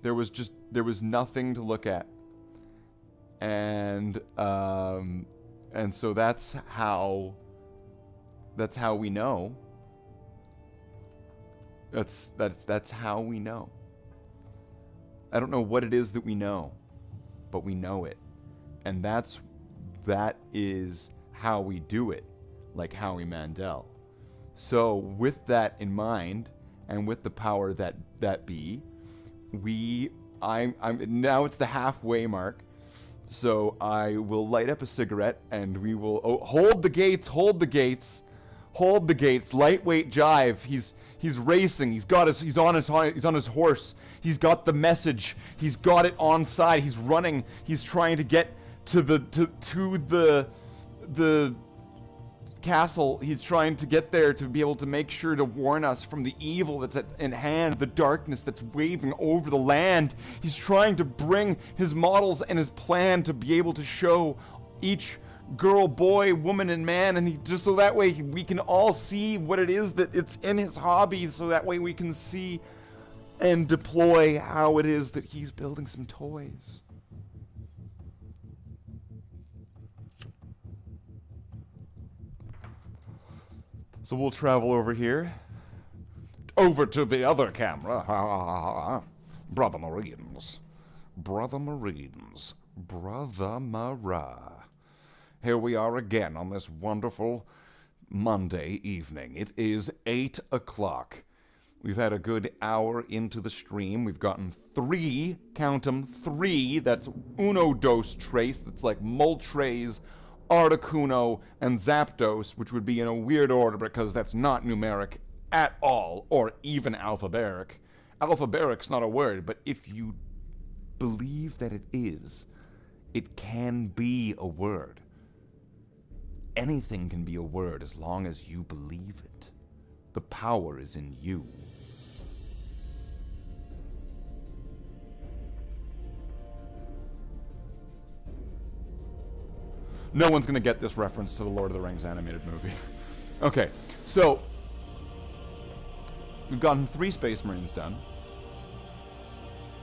There was nothing to look at. And so that's how we know. That's how we know. I don't know what it is that we know, but we know it. And that is how we do it, like Howie Mandel. So with that in mind, and with the power that be, I'm now it's the halfway mark, so I will light up a cigarette and we will hold the gates, lightweight jive. He's racing. He's on his horse. He's got the message. He's got it on side. He's running. He's trying to get to the castle. He's trying to get there to be able to make sure to warn us from the evil that's in hand, the darkness that's waving over the land. He's trying to bring his models and his plan to be able to show each girl, boy, woman, and man, and just so that way we can all see what it is that it's in his hobby, so that way we can see and deploy how it is that he's building some toys. So we'll travel over here. Over to the other camera. Brother Marines. Brother Marines. Brother Mara. Here we are again on this wonderful Monday evening. It is 8 o'clock. We've had a good hour into the stream. We've gotten 3, count 'em, 3, that's uno dos tres, that's like Moltres, Articuno, and Zapdos, which would be in a weird order because that's not numeric at all, or even alphabaric. Alphabaric's not a word, but if you believe that it is, it can be a word. Anything can be a word as long as you believe it. The power is in you. No one's going to get this reference to the Lord of the Rings animated movie. Okay, so we've gotten 3 Space Marines done.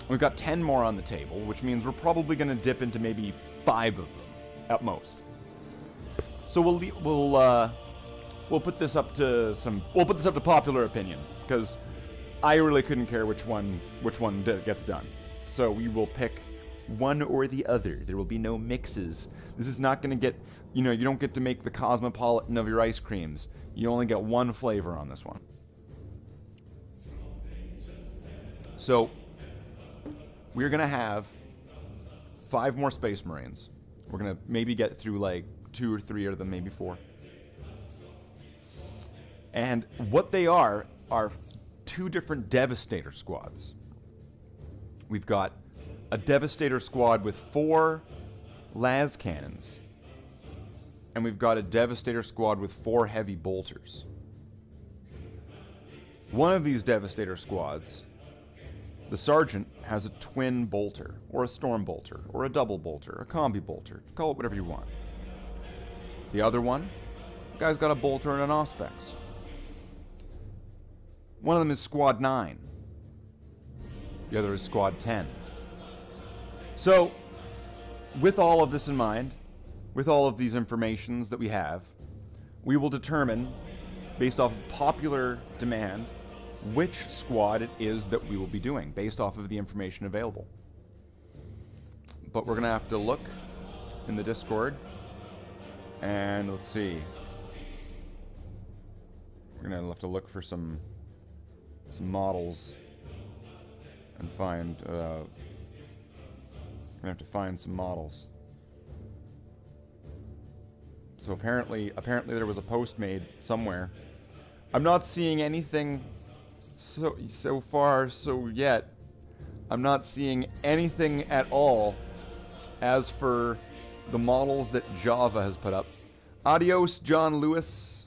We've got 10 more on the table, which means we're probably going to dip into maybe 5 of them at most. So we'll put this up to popular opinion, because I really couldn't care which one gets done. So we will pick one or the other. There will be no mixes. This is not going to get, you don't get to make the cosmopolitan of your ice creams. You only get one flavor on this one. So we're going to have 5 more Space Marines. We're going to maybe get through like 2 or 3 of them, maybe 4. And what they are 2 different Devastator squads. We've got a Devastator squad with 4 las cannons. And we've got a Devastator squad with 4 heavy bolters. One of these Devastator squads, the sergeant, has a twin bolter, or a storm bolter, or a double bolter, a combi bolter. Call it whatever you want. The other one, the guy's got a bolter and an auspex. One of them is Squad 9. The other is Squad 10. So, with all of this in mind, with all of these informations that we have, we will determine, based off of popular demand, which squad it is that we will be doing, based off of the information available. But we're going to have to look in the Discord, and let's see. We're going to have to look for some models and find, we're going to have to find some models. So apparently there was a post made somewhere. I'm not seeing anything so far, so yet. I'm not seeing anything at all as for the models that Java has put up. Adios, John Lewis.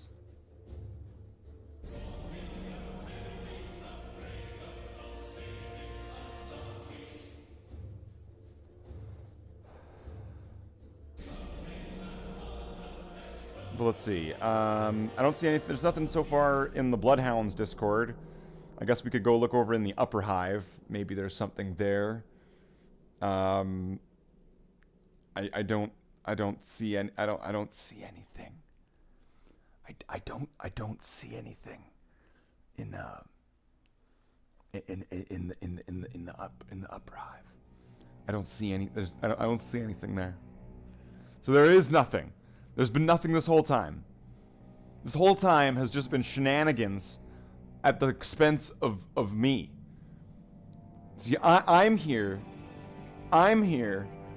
But let's see. I don't see anything. There's nothing so far in the Bloodhounds Discord. I guess we could go look over in the Upper Hive. Maybe there's something there. I don't see any. I don't see anything. I don't see anything in the Upper Hive. I don't see any. I don't see anything there. So there is nothing. There's been nothing this whole time. This whole time has just been shenanigans at the expense of me. See, I'm here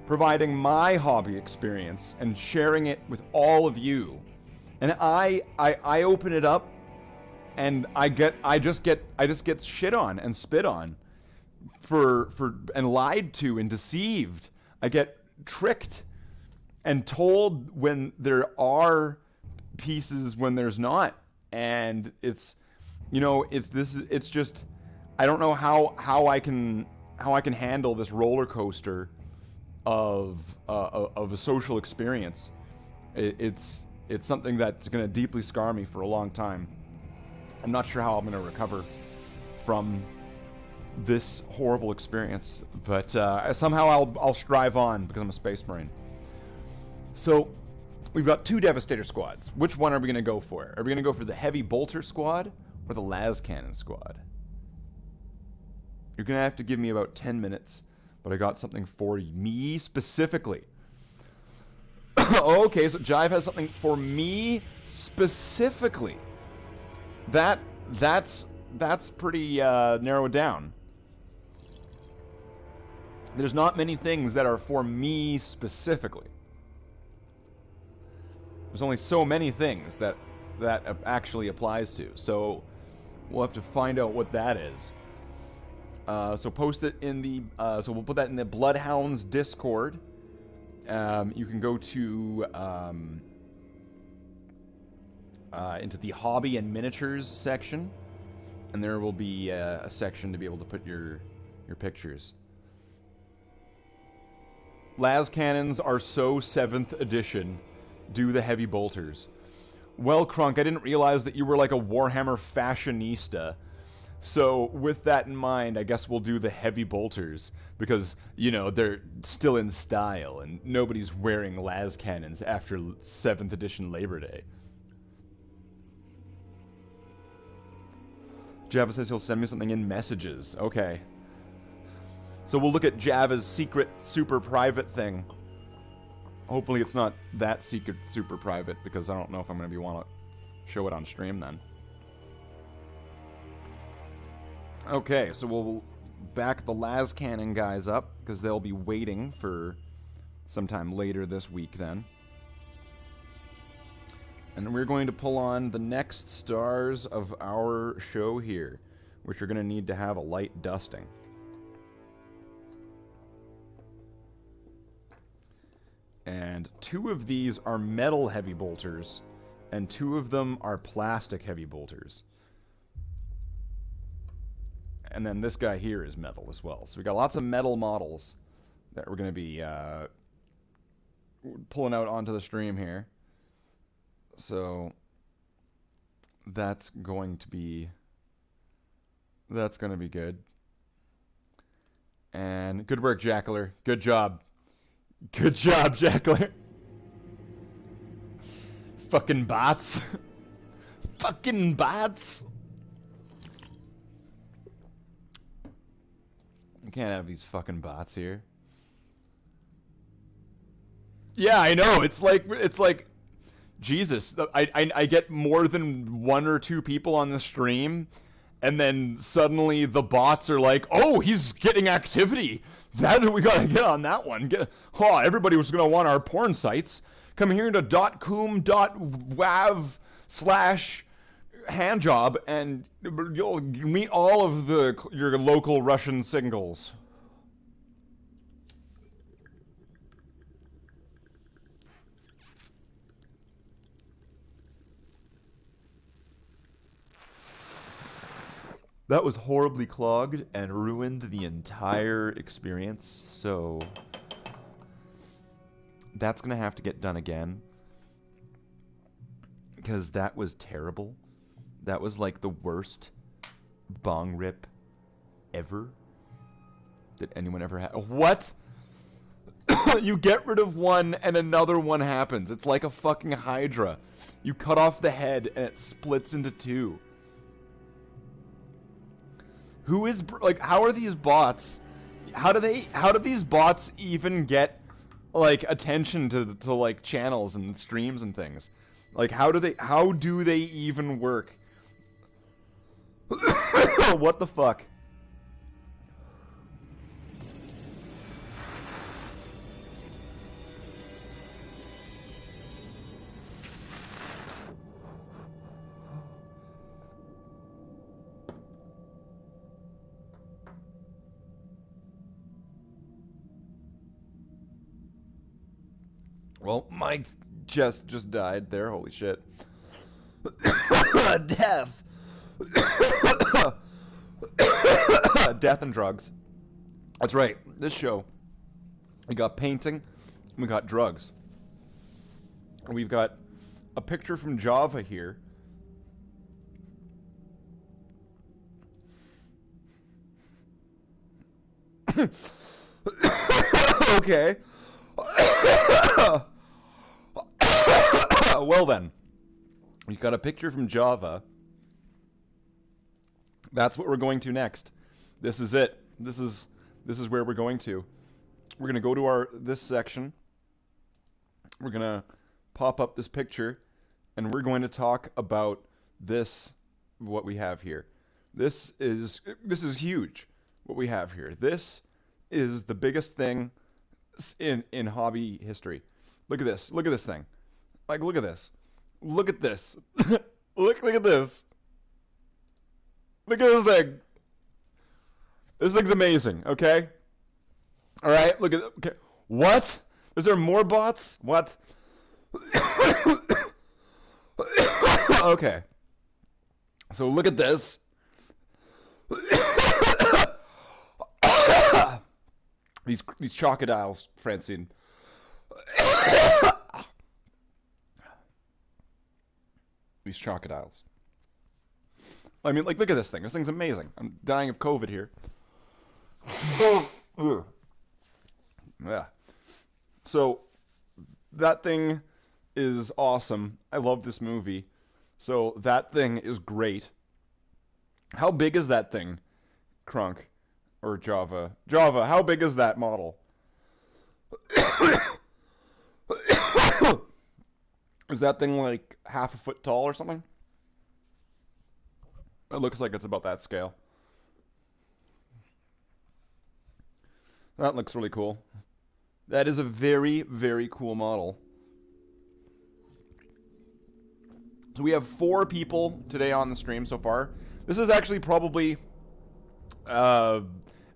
providing my hobby experience and sharing it with all of you. And I open it up and I just get shit on and spit on for and lied to and deceived. I get tricked and told when there are pieces when there's not, and it's just I don't know how I can handle this roller coaster of a social experience. It's something that's going to deeply scar me for a long time. I'm not sure how I'm going to recover from this horrible experience, but somehow I'll strive on because I'm a Space Marine. So, we've got 2 Devastator squads. Which one are we going to go for? Are we going to go for the Heavy Bolter squad or the Las Cannon squad? You're going to have to give me about 10 minutes, but I got something for me specifically. Okay, so Jive has something for me specifically. That's pretty narrowed down. There's not many things that are for me specifically. There's only so many things that actually applies to. So we'll have to find out what that is. So post it in the... so we'll put that in the Bloodhounds Discord. You can go to... into the Hobby and Miniatures section. And there will be a section to be able to put your pictures. Las Cannons are so 7th edition. Do the heavy bolters. Well, Crunk, I didn't realize that you were like a Warhammer fashionista. So, with that in mind, I guess we'll do the heavy bolters. Because, they're still in style, and nobody's wearing las cannons after 7th edition Labor Day. Java says he'll send me something in messages. Okay. So we'll look at Java's secret, super private thing. Hopefully it's not that secret, super private, because I don't know if I'm going to want to show it on stream then. Okay, so we'll back the las cannon guys up, because they'll be waiting for sometime later this week then. And we're going to pull on the next stars of our show here, which are going to need to have a light dusting. And 2 of these are metal heavy bolters, and 2 of them are plastic heavy bolters. And then this guy here is metal as well. So we got lots of metal models that we're going to be pulling out onto the stream here. So that's going to be good. And good work, Jackler. Good job. Good job, Jackler. Fucking bots. Fucking bots. You can't have these fucking bots here. Yeah, I know. It's like Jesus. I get more than 1 or 2 people on the stream, and then suddenly the bots are like, "Oh, he's getting activity. We gotta get on that one." Everybody was gonna want our porn sites. Come here to .com.wav/handjob, and you'll meet all of your local Russian singles. That was horribly clogged and ruined the entire experience, so that's gonna have to get done again. Because that was terrible. That was like the worst bong rip ever that anyone ever had. What? You get rid of one and another one happens. It's like a fucking Hydra. You cut off the head and it splits into 2. Who is, like, how are these bots? How do these bots even get, like, attention to like channels and streams and things? Like, how do they even work? What the fuck? Well, my chest just died there. Holy shit. Death. Death and drugs. That's right. This show, we got painting, and we got drugs. And we've got a picture from Java here. Okay. Well then, we've got a picture from Java. That's what we're going to next. This is it. This is where we're going to. We're gonna go to this section. We're gonna pop up this picture, and we're going to talk about what we have here. This is huge. What we have here. This is the biggest thing in hobby history. Look at this. Look at this thing. Like, look at this. Look at this. look at this. Look at this thing. This thing's amazing, okay? All right, look at it. Okay. What? Is there more bots? What? Okay. So look at this. These crocodiles, Francine. These crocodiles. I mean, like, look at this thing. This thing's amazing. I'm dying of COVID here. Yeah. So, that thing is awesome. I love this movie. So, that thing is great. How big is that thing, Crunk? Or Java? Java, how big is that model? Is that thing like half a foot tall or something? It looks like it's about that scale. That looks really cool. That is a very, very cool model. So we have 4 people today on the stream so far. This is actually probably, at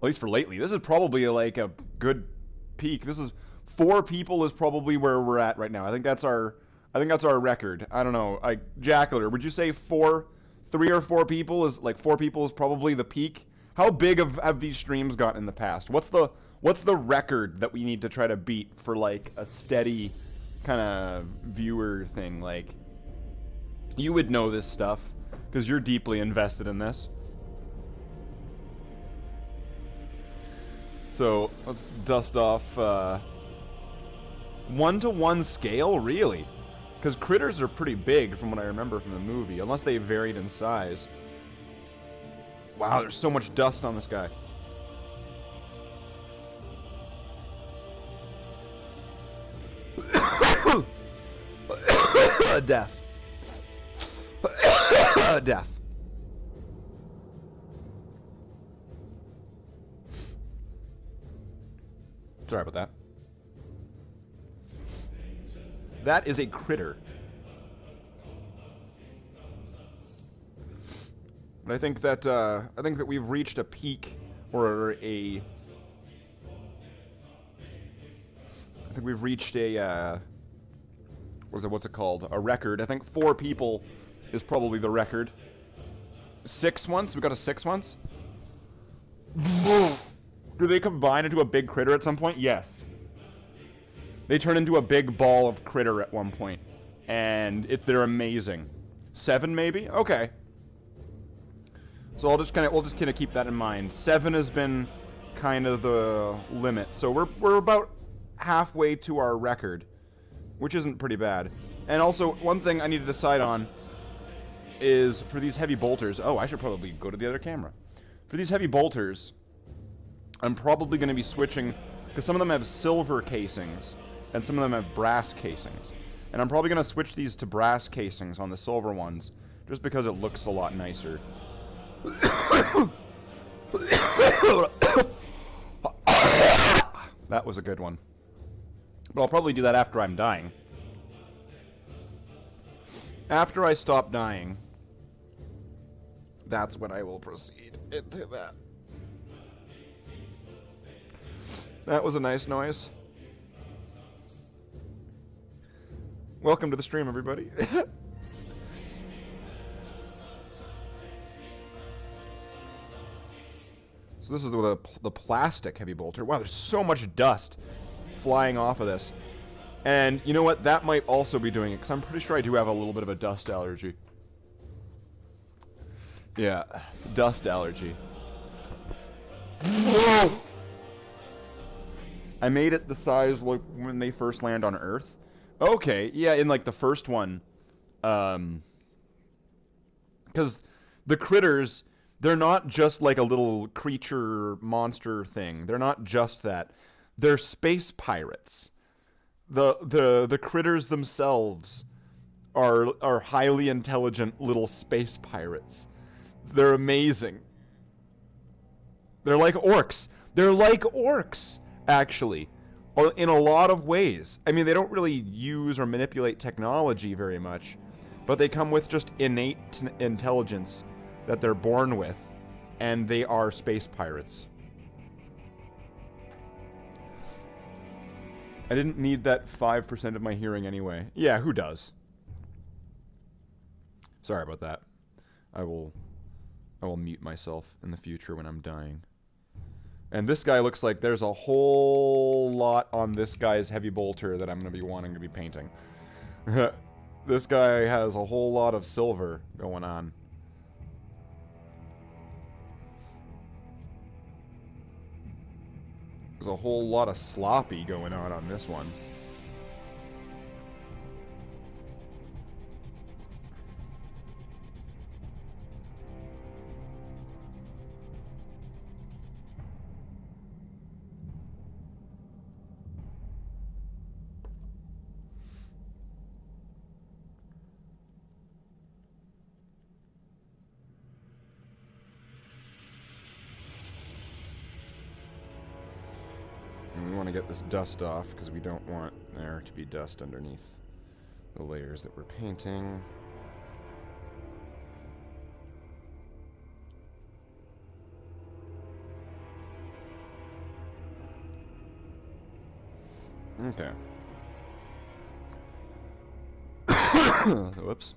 least for lately, this is probably like a good peak. This is 4 people is probably where we're at right now. I think that's our record. I don't know. Jackler, would you say 3 or 4 people is like 4 people is probably the peak? How big have these streams gotten in the past? What's the record that we need to try to beat for like a steady kind of viewer thing? Like, you would know this stuff because you're deeply invested in this. So let's dust off 1-to-1 scale, really? Because critters are pretty big from what I remember from the movie, unless they varied in size. Wow, there's so much dust on this guy. Death. Death. Sorry about that. That is a critter. But I think that we've reached a peak, or a. I think we've reached a. What's it called? A record. I think 4 people is probably the record. 6 once? We got a 6 once? Do they combine into a big critter at some point? Yes. They turn into a big ball of critter at one point, and they're amazing. 7 maybe? Okay. So we'll just kind of keep that in mind. 7 has been kind of the limit. So we're about halfway to our record, which isn't pretty bad. And also, one thing I need to decide on is for these heavy bolters. Oh, I should probably go to the other camera. For these heavy bolters, I'm probably going to be switching, because some of them have silver casings and some of them have brass casings. And I'm probably going to switch these to brass casings on the silver ones, just because it looks a lot nicer. That was a good one. But I'll probably do that after I'm dying. After I stop dying, that's when I will proceed into that. That was a nice noise. Welcome to the stream, everybody. So this is the plastic heavy bolter. Wow, there's so much dust flying off of this. And you know what? That might also be doing it, because I'm pretty sure I do have a little bit of a dust allergy. Yeah, dust allergy. I made it the size like when they first land on Earth. Okay, yeah, in like the first one. Because the critters, they're not just like a little creature monster thing. They're not just that. They're space pirates. The critters themselves are highly intelligent little space pirates. They're amazing. They're like orcs. They're like orcs, actually, in a lot of ways. I mean, they don't really use or manipulate technology very much, but they come with just innate intelligence that they're born with, and they are space pirates. I didn't need that 5% of my hearing anyway. Yeah, who does? Sorry about that. I will mute myself in the future when I'm dying. And this guy looks like there's a whole lot on this guy's heavy bolter that I'm going to be wanting to be painting. This guy has a whole lot of silver going on. There's a whole lot of sloppy going on this one. And we want to get this dust off because we don't want there to be dust underneath the layers that we're painting. Okay. Whoops.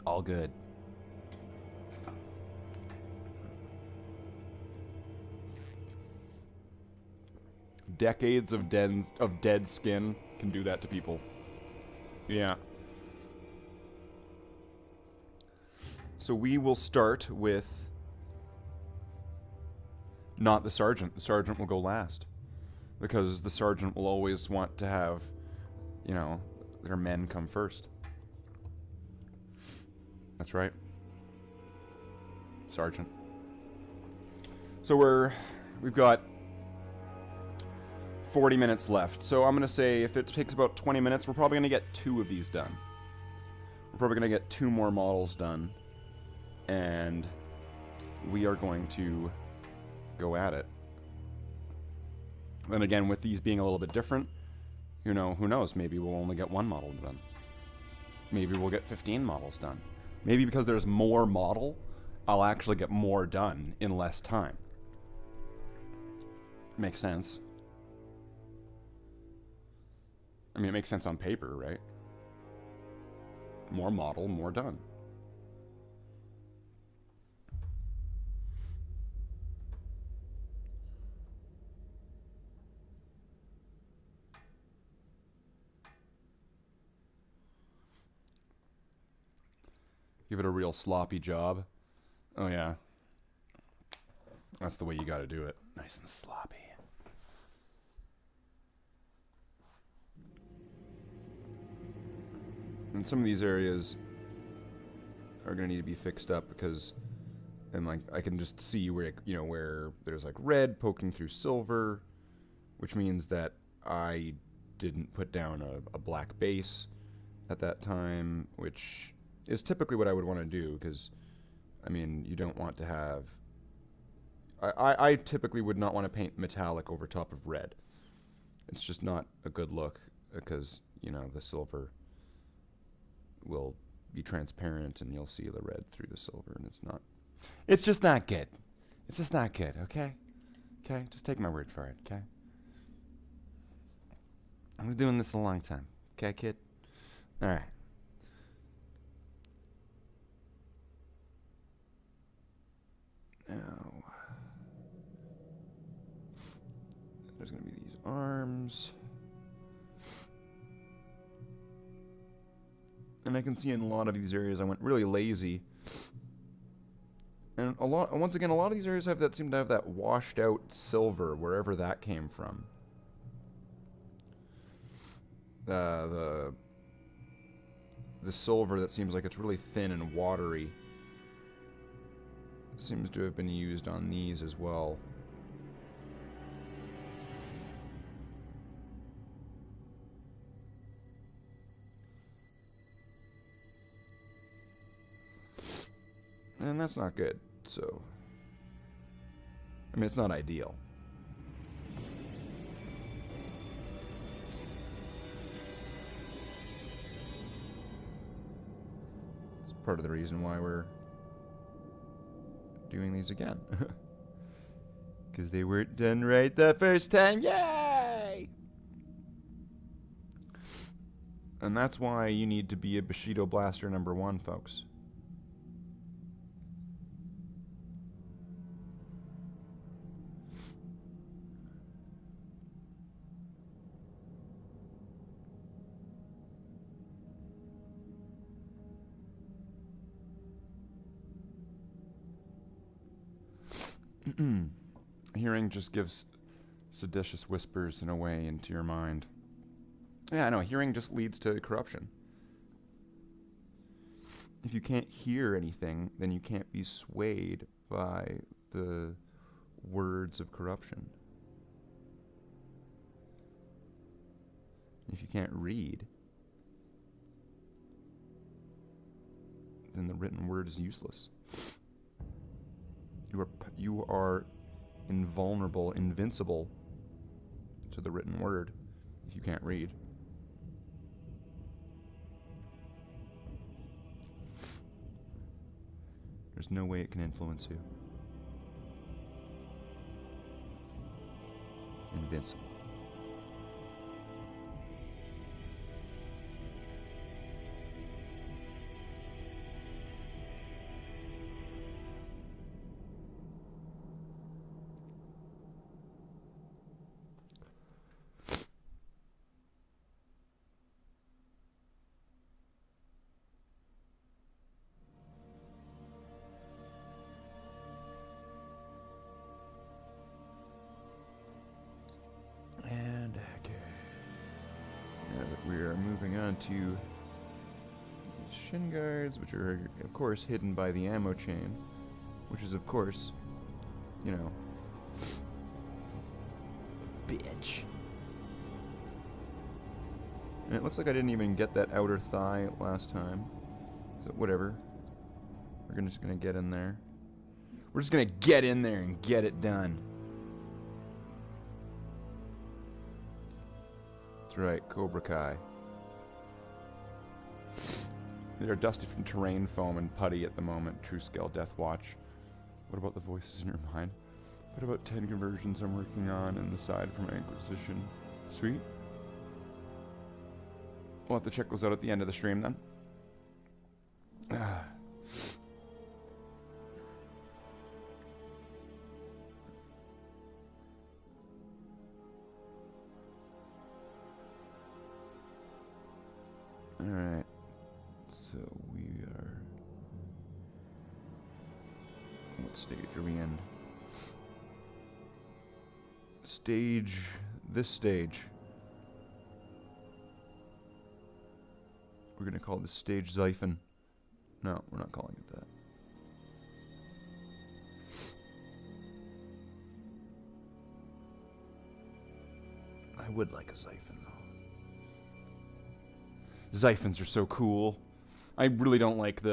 All good. Decades of dead skin can do that to people. Yeah. So we will start with not the sergeant. The sergeant will go last. Because the sergeant will always want to have, you know, their men come first. That's right. Sergeant. So we've got 40 minutes left. So I'm going to say if it takes about 20 minutes, we're probably going to get 2 of these done. We're probably going to get 2 more models done. And we are going to go at it. Then again, with these being a little bit different, you know, who knows? Maybe we'll only get 1 model done. Maybe we'll get 15 models done. Maybe because there's more model, I'll actually get more done in less time. Makes sense. I mean, it makes sense on paper, right? More model, more done. Give it a real sloppy job. Oh, yeah. That's the way you gotta do it. Nice and sloppy. And some of these areas are gonna need to be fixed up because, and like, I can just see where, you know, where there's like red poking through silver, which means that I didn't put down a black base at that time, which is typically what I would want to do, because, I mean, you don't want to have... I typically would not want to paint metallic over top of red. It's just not a good look, because, you know, the silver will be transparent, and you'll see the red through the silver, and it's not... It's just not good. It's just not good, okay? Okay? Just take my word for it, okay? I've been doing this a long time. Okay, kid? Alright. Now, there's going to be these arms. And I can see in a lot of these areas I went really lazy. And once again, a lot of these areas seem to have that washed out silver, wherever that came from. The silver that seems like it's really thin and watery seems to have been used on these as well. And that's not good, so... I mean, it's not ideal. It's part of the reason why we're doing these again. Because they weren't done right the first time. Yay! And that's why you need to be a Bushido Blaster #1, folks. Hearing just gives seditious whispers in a way into your mind. Yeah, I know. Hearing just leads to corruption. If you can't hear anything, then you can't be swayed by the words of corruption. If you can't read, then the written word is useless. You are invulnerable, invincible to the written word if you can't read. There's no way it can influence you. Invincible. And okay. Now that we are moving on to Shin Guards, which are, of course, hidden by the ammo chain, which is, of course, you know, bitch. And it looks like I didn't even get that outer thigh last time, so whatever. We're just gonna get in there. We're just gonna get in there and get it done. That's right, Cobra Kai. They are dusty from terrain foam and putty at the moment. True scale Death Watch. What about the voices in your mind? What about 10 conversions I'm working on and the side from Inquisition? Sweet. We'll have to check those out at the end of the stream then. Alright. So we are... What stage are we in? This stage. We're gonna call this stage Xiphon. No, we're not calling it that. I would like a Xiphon, though. Xiphons are so cool. I really don't like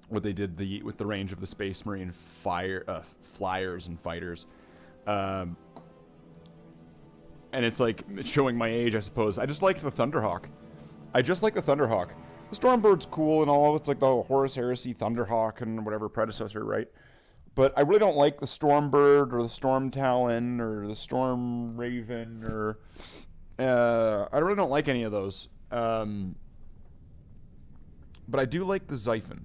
what they did with the range of the Space Marine flyers and fighters. And it's like showing my age, I suppose. I just liked the Thunderhawk. I just like the Thunderhawk. The Stormbird's cool and all. It's like the Horus Heresy Thunderhawk and whatever predecessor, right? But I really don't like the Stormbird or the Storm Talon or the Storm Raven or... I really don't like any of those. But I do like the Xiphon.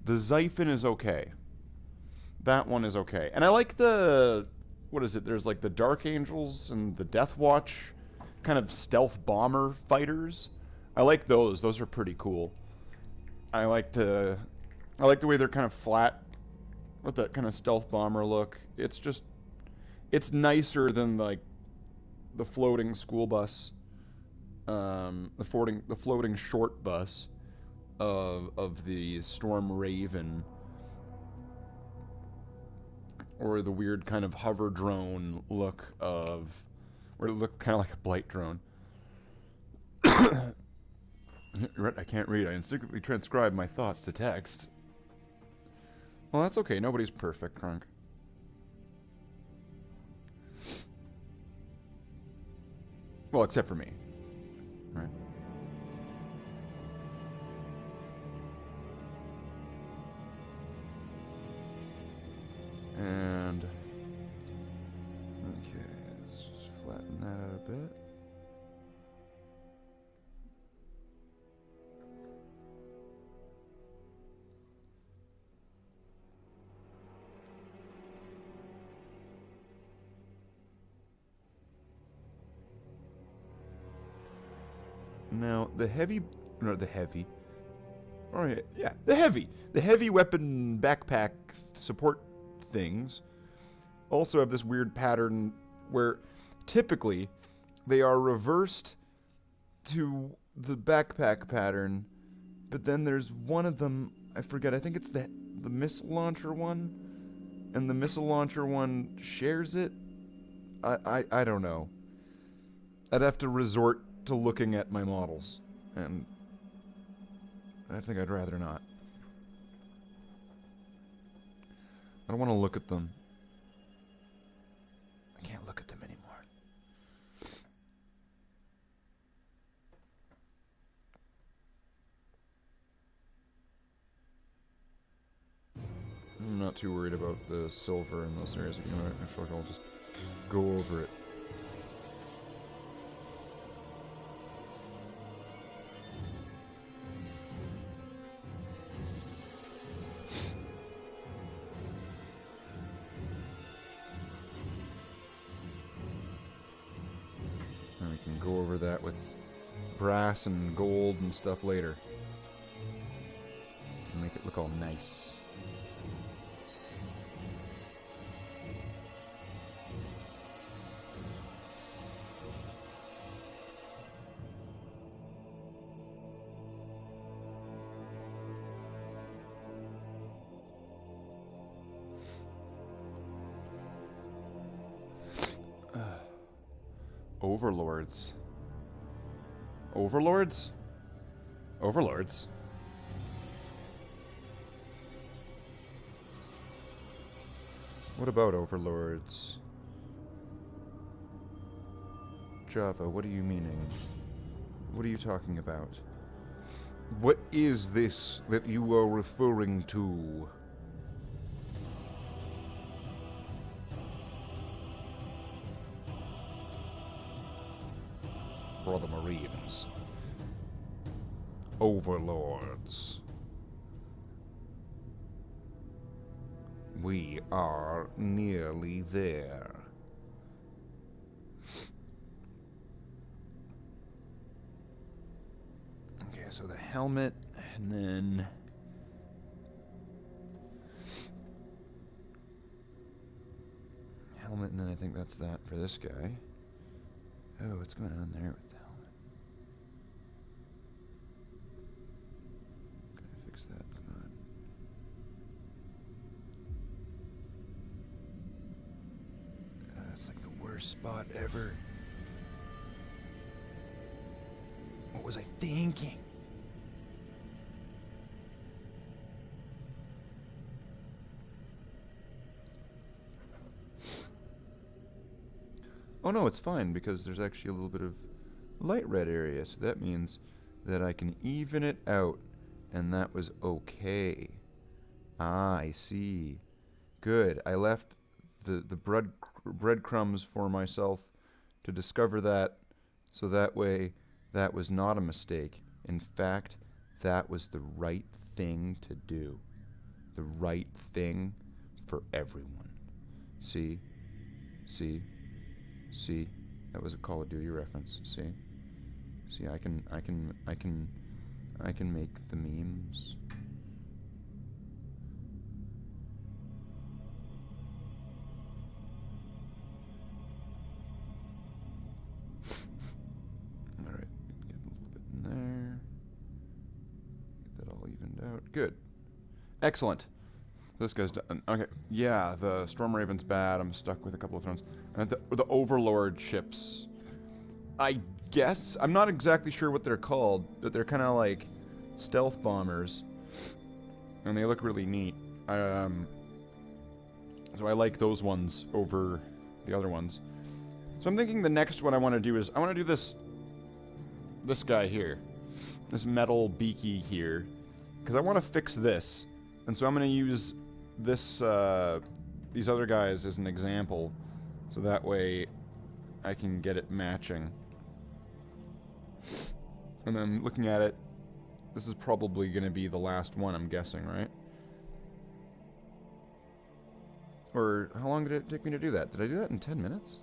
The Xiphon is okay. That one is okay. And I like the... What is it? There's like the Dark Angels and the Death Watch kind of stealth bomber fighters. I like those. Those are pretty cool. I like the way they're kind of flat with that kind of stealth bomber look. It's just... It's nicer than like the floating school bus. The floating short bus of the Storm Raven, or the weird kind of hover drone look of, where it looked kind of like a blight drone. I can't read. I instinctively transcribe my thoughts to text. Well, that's okay. Nobody's perfect, Crunk. Well, except for me. Right. And okay, let's just flatten that out a bit. Now, the heavy weapon backpack support things also have this weird pattern where typically they are reversed to the backpack pattern, but then there's one of them, I forget, I think it's the missile launcher one, and the missile launcher one shares it. I don't know. I'd have to resort to looking at my models, and I think I'd rather not. I don't want to look at them. I can't look at them anymore. not too worried about the silver in those areas. You know what? I feel like I'll just go over it. And we can go over that with brass and gold and stuff later. Make it look all nice. Overlords. Overlords? Overlords? What about overlords? Java, what are you meaning? What are you talking about? What is this that you are referring to? Brother Marines. Overlords. We are nearly there. Okay, so the helmet, and then... helmet, and then I think that's that for this guy. Oh, what's going on there with the helmet? Gotta fix that, come on. It's like the worst spot ever. What was I thinking? Oh no, it's fine because there's actually a little bit of light red area, so that means that I can even it out, and that was okay. Ah, I see. Good. I left the breadcrumbs for myself to discover that, so that way that was not a mistake. In fact, that was the right thing to do. The right thing for everyone. See? See? See? That was a Call of Duty reference. See? See, I can make the memes. Alright, get a little bit in there. Get that all evened out. Good. Excellent. This guy's done. Okay, yeah, the Storm Raven's bad. I'm stuck with a couple of thrones. And the Overlord ships. I guess, I'm not exactly sure what they're called, but they're kind of like stealth bombers. And they look really neat. So I like those ones over the other ones. So I'm thinking the next one I want to do is, I want to do this guy here. This metal beaky here. Because I want to fix this. And so I'm going to use this, these other guys as an example. So that way I can get it matching. And then looking at it, this is probably going to be the last one, I'm guessing, right? Or how long did it take me to do that? Did I do that in 10 minutes?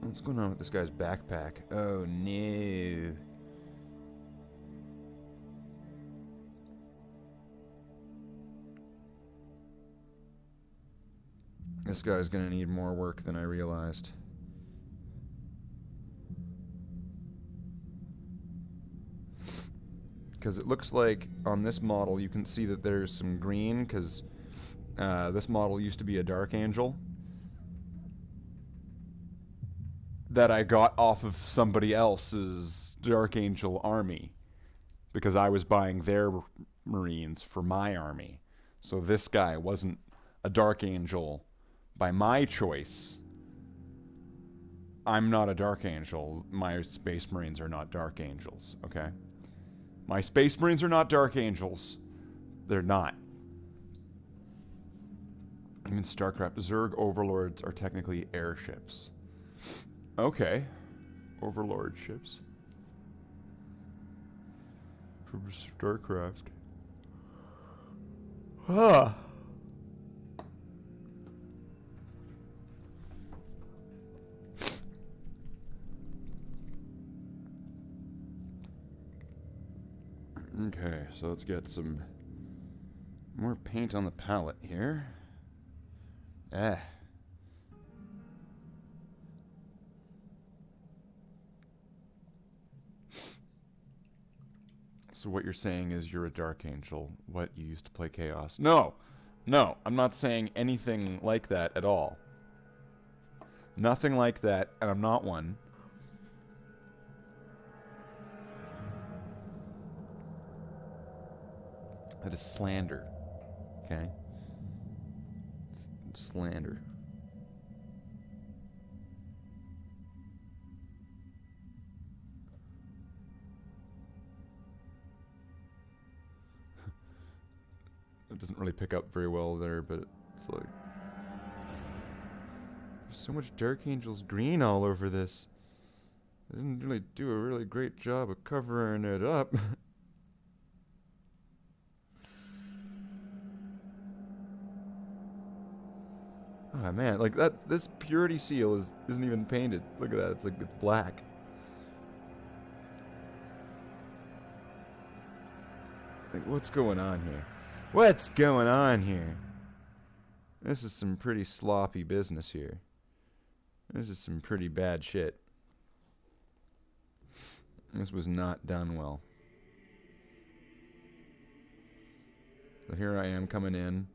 What's going on with this guy's backpack? Oh no. This guy's gonna need more work than I realized. Because it looks like on this model you can see that there's some green, because this model used to be a Dark Angel that I got off of somebody else's Dark Angel army because I was buying their Marines for my army. So this guy wasn't a Dark Angel by my choice. I'm not a Dark Angel. My Space Marines are not Dark Angels, okay? My Space Marines are not Dark Angels. They're not. In StarCraft, Zerg Overlords are technically airships. Okay. Overlord ships. From StarCraft. Ah. Okay, so let's get some more paint on the palette here. So what you're saying is you're a Dark Angel. What, you used to play Chaos? No! No, I'm not saying anything like that at all. Nothing like that, and I'm not one. That is slander. Okay? It's slander. It doesn't really pick up very well there, but it's like... There's so much Dark Angels green all over this. I didn't really do a really great job of covering it up. Oh man, like that, this purity seal isn't even painted. Look at that, it's like, it's black. Like, what's going on here? What's going on here? This is some pretty sloppy business here. This is some pretty bad shit. This was not done well. So here I am coming in.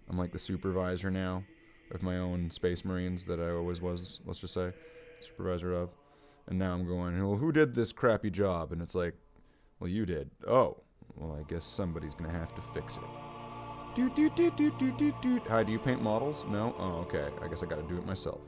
I'm like the supervisor now of my own Space Marines that I always was, let's just say, supervisor of. And now I'm going, well, who did this crappy job? And it's like, well, you did. Oh, well, I guess somebody's gonna have to fix it. Doot, doot, doot, doot, doot, doot, doot. Hi, do you paint models? No? Oh, okay. I guess I gotta do it myself.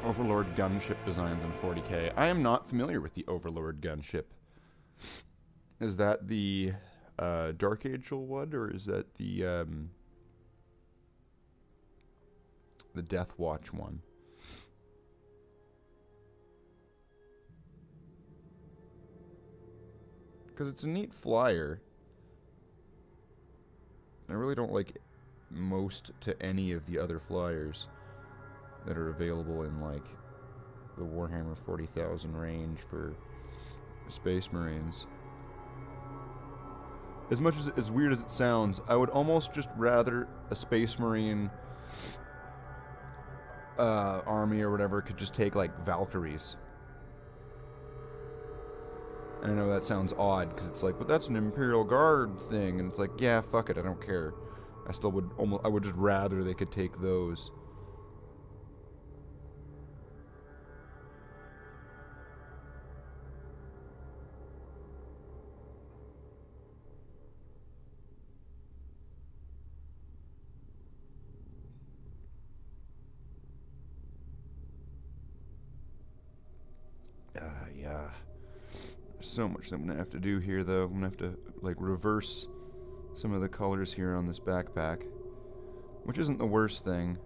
Overlord gunship designs in 40k. I am not familiar with the Overlord gunship. Is that the Dark Angel one, or is that the Death Watch one? Because it's a neat flyer. I really don't like most to any of the other flyers that are available in, like, the Warhammer 40,000 range for Space Marines. As much as weird as it sounds, I would almost just rather a Space Marine army or whatever could just take, like, Valkyries. And I know that sounds odd, because it's like, but that's an Imperial Guard thing, and it's like, yeah, fuck it, I don't care. I still would I would just rather they could take those. Yeah. There's so much that I'm gonna have to do here, though. I'm gonna have to, like, reverse some of the colors here on this backpack, which isn't the worst thing,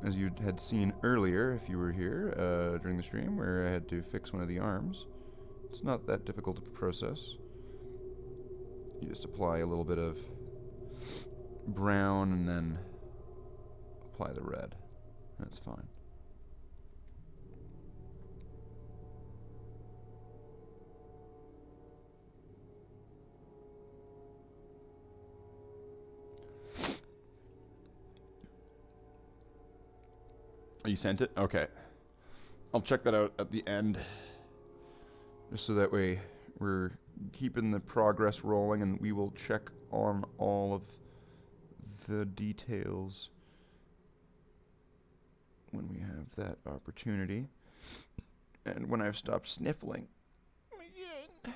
as you had seen earlier if you were here during the stream, where I had to fix one of the arms. It's not that difficult to process. You just apply a little bit of brown and then apply the red. That's fine. You sent it? Okay. I'll check that out at the end. Just so that way we're keeping the progress rolling, and we will check on all of the details when we have that opportunity. And when I've stopped sniffling. Again.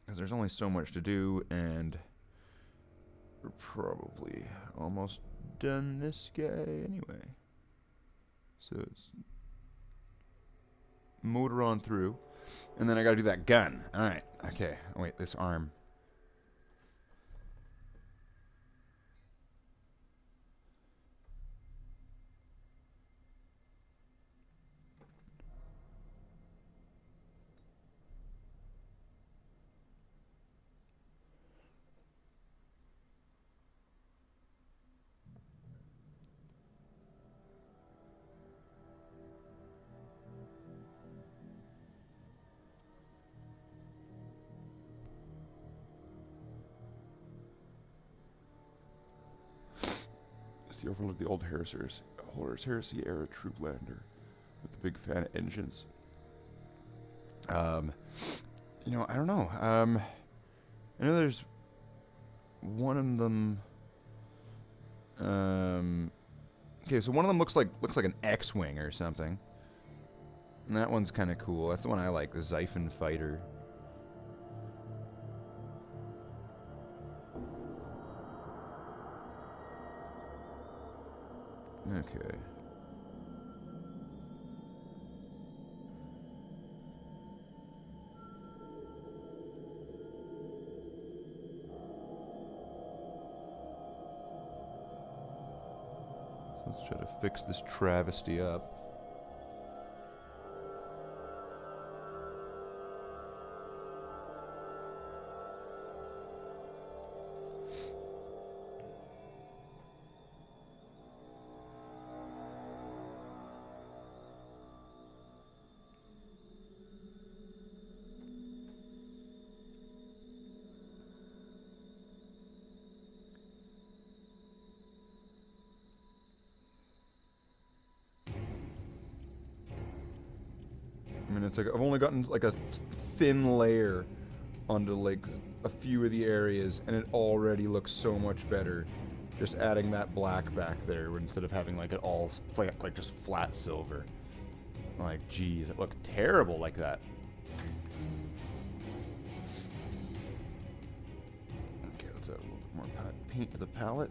Because there's only so much to do, and we're probably almost done this guy anyway. So it's motor on through, and then I gotta do that gun. Alright, okay. Oh, wait, this arm. The overlook the old Horus Heresy era True Lander with the big fan of engines. You know, I don't know. I know there's one of them. Okay, so one of them looks like an X-wing or something, and that one's kind of cool. That's the one I like, the Xiphon fighter. Okay. So let's try to fix this travesty up. I mean, it's like I've only gotten like a thin layer onto like a few of the areas, and it already looks so much better. Just adding that black back there instead of having like it all like just flat silver. Like, geez, it looked terrible like that. Okay, let's add a little bit more paint to the palette.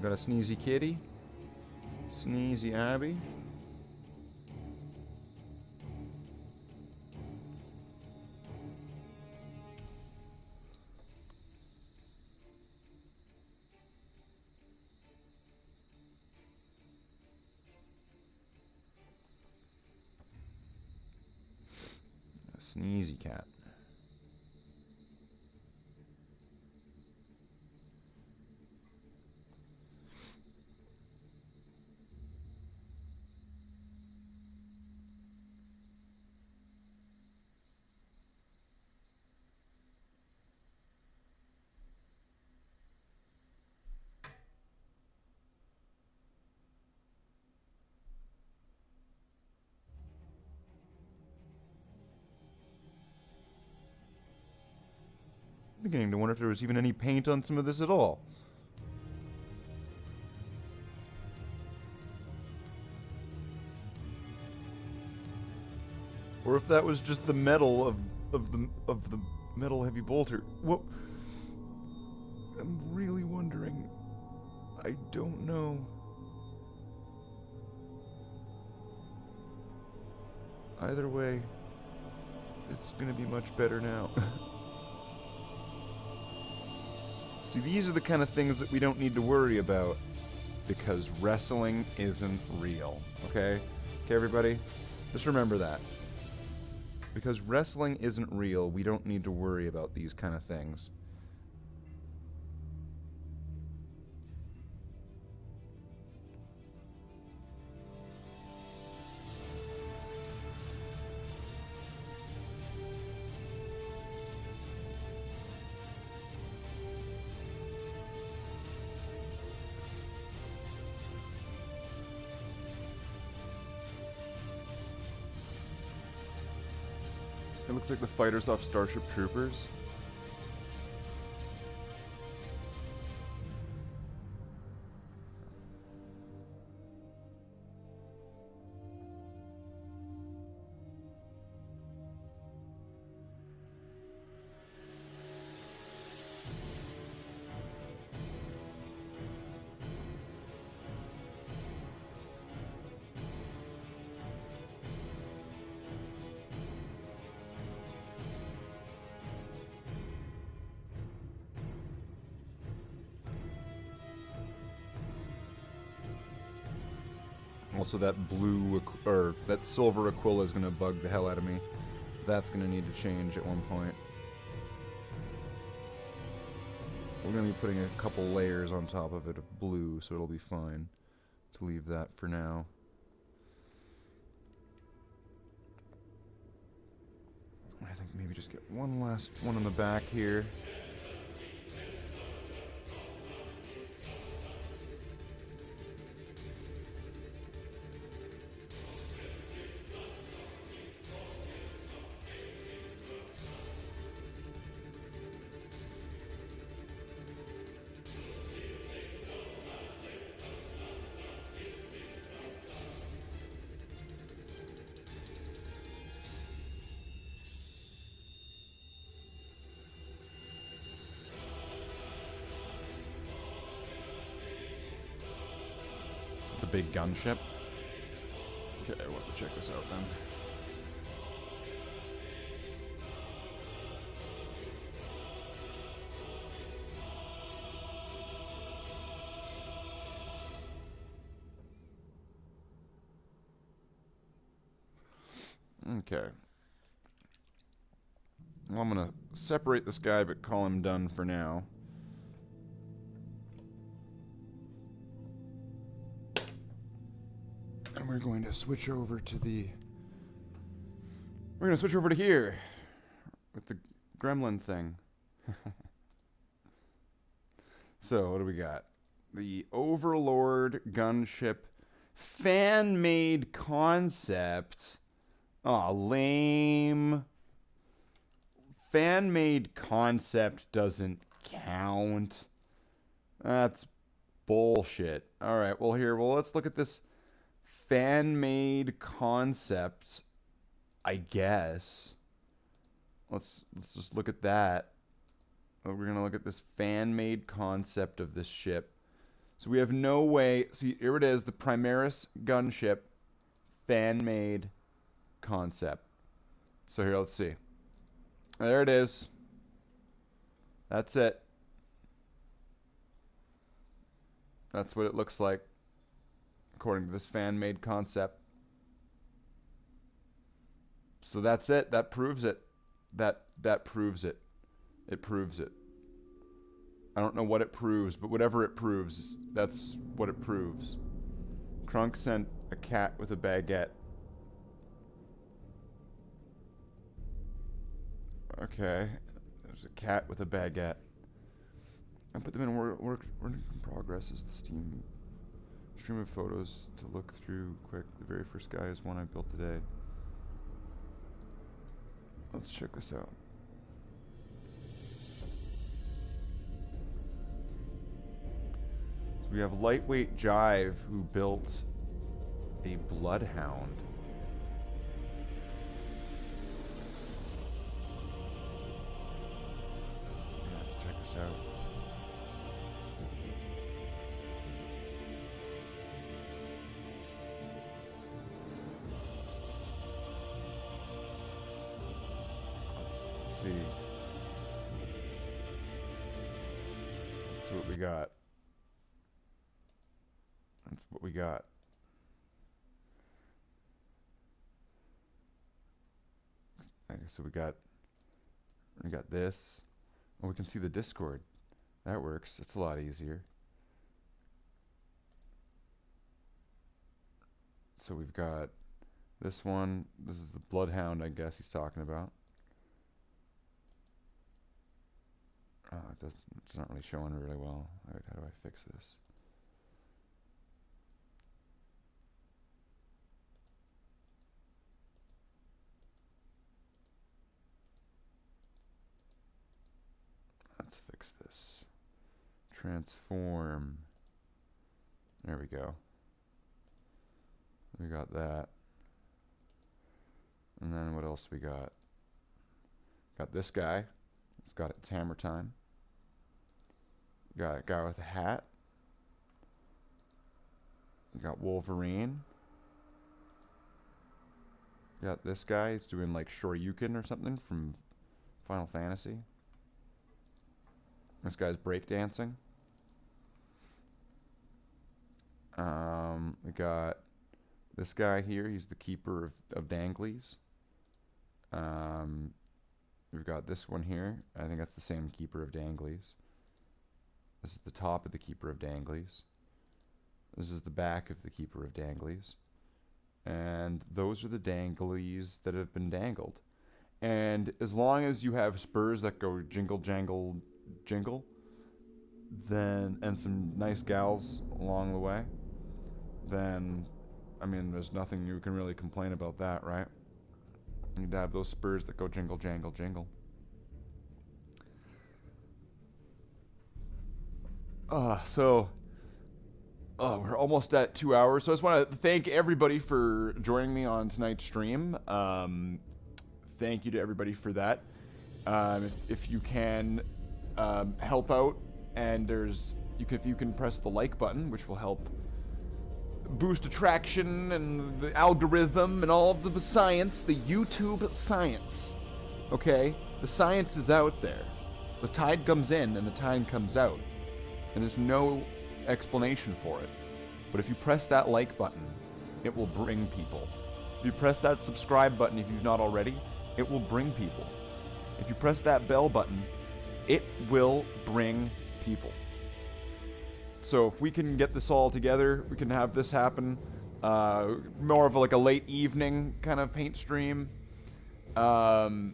Got a sneezy kitty, sneezy Abby. A sneezy cat. I'm beginning to wonder if there was even any paint on some of this at all. Or if that was just the metal of the metal heavy bolter. What? I'm really wondering. I don't know. Either way, it's gonna be much better now. See, these are the kind of things that we don't need to worry about because wrestling isn't real. Okay? Okay, everybody? Just remember that. Because wrestling isn't real, we don't need to worry about these kind of things. It looks like the fighters off Starship Troopers. Also, that blue, or that silver Aquila is going to bug the hell out of me. That's going to need to change at one point. We're going to be putting a couple layers on top of it of blue, so it'll be fine to leave that for now. I think maybe just get one last one on the back here. It's a big gunship. Okay, we'll have to check this out then. Okay. Well, I'm going to separate this guy, but call him done for now. And we're going to switch over to the... We're going to switch over to here. With the gremlin thing. So, what do we got? The Overlord gunship fan-made concept. Aw, lame. Fan-made concept doesn't count. That's bullshit. Alright, well here, let's look at this fan-made concept, I guess. Let's just look at that. We're going to look at this fan-made concept of this ship. So we have no way... See, here it is, the Primaris gunship fan-made concept. So here, let's see. There it is. That's it. That's what it looks like, according to this fan-made concept. So that's it. That proves it. That proves it. It proves it. I don't know what it proves, but whatever it proves, that's what it proves. Krunk sent a cat with a baguette. Okay. There's a cat with a baguette. I put them in work in progress as the stream of photos to look through quick. The very first guy is one I built today. Let's check this out. So we have Lightweight Jive, who built a Bloodhound. I have to check this out. Let's see. That's what we got. That's what we got. So we got this. Oh, we can see the Discord. That works. It's a lot easier. So we've got this one. This is the Bloodhound, I guess he's talking about. It's not really showing really well. How do I fix this? Let's fix this. Transform. There we go. We got that. And then what else we got? Got this guy. It's got its hammer time. Got a guy with a hat. We got Wolverine. Got this guy. He's doing like Shoryuken or something from Final Fantasy. This guy's breakdancing. We got this guy here. He's the keeper of Danglies. We've got this one here. I think that's the same keeper of Danglies. This is the top of the keeper of Danglies. This is the back of the keeper of Danglies. And those are the Danglies that have been dangled. And as long as you have spurs that go jingle, jangle, jingle, then, and some nice gals along the way, then, I mean, there's nothing you can really complain about that, right? You need to have those spurs that go jingle, jangle, jingle. We're almost at 2 hours, so I just want to thank everybody for joining me on tonight's stream. Thank you to everybody for that. If you can help out, and if you can press the like button, which will help boost attraction and the algorithm and all of the science, the YouTube science. Okay? The science is out there. The tide comes in and the tide comes out. And there's no explanation for it. But if you press that like button, it will bring people. If you press that subscribe button, if you've not already, it will bring people. If you press that bell button, it will bring people. So if we can get this all together, we can have this happen. More of like a late evening kind of paint stream. I know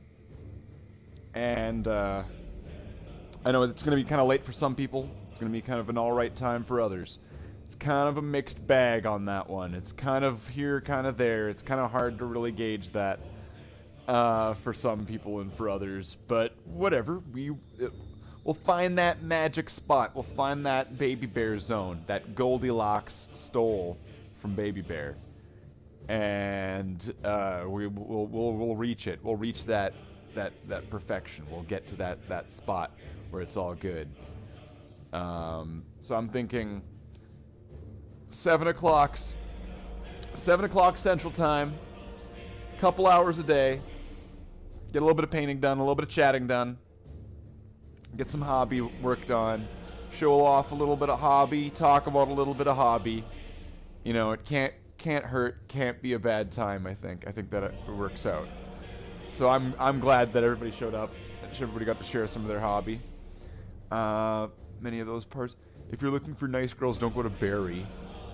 it's going to be kind of late for some people. It's going to be kind of an alright time for others. It's kind of a mixed bag on that one. It's kind of here, kind of there. It's kind of hard to really gauge that for some people and for others. But whatever. We'll find that magic spot. We'll find that Baby Bear zone. That Goldilocks stole from Baby Bear. And we'll reach it. We'll reach that perfection. We'll get to that spot where it's all good. So I'm thinking 7 o'clock Central Time, couple hours a day, get a little bit of painting done, a little bit of chatting done, get some hobby worked on, show off a little bit of hobby, talk about a little bit of hobby. You know, it can't hurt, can't be a bad time. I think that it works out. So I'm glad that everybody showed up, that everybody got to share some of their hobby. Many of those parts. If you're looking for nice girls, don't go to Barry.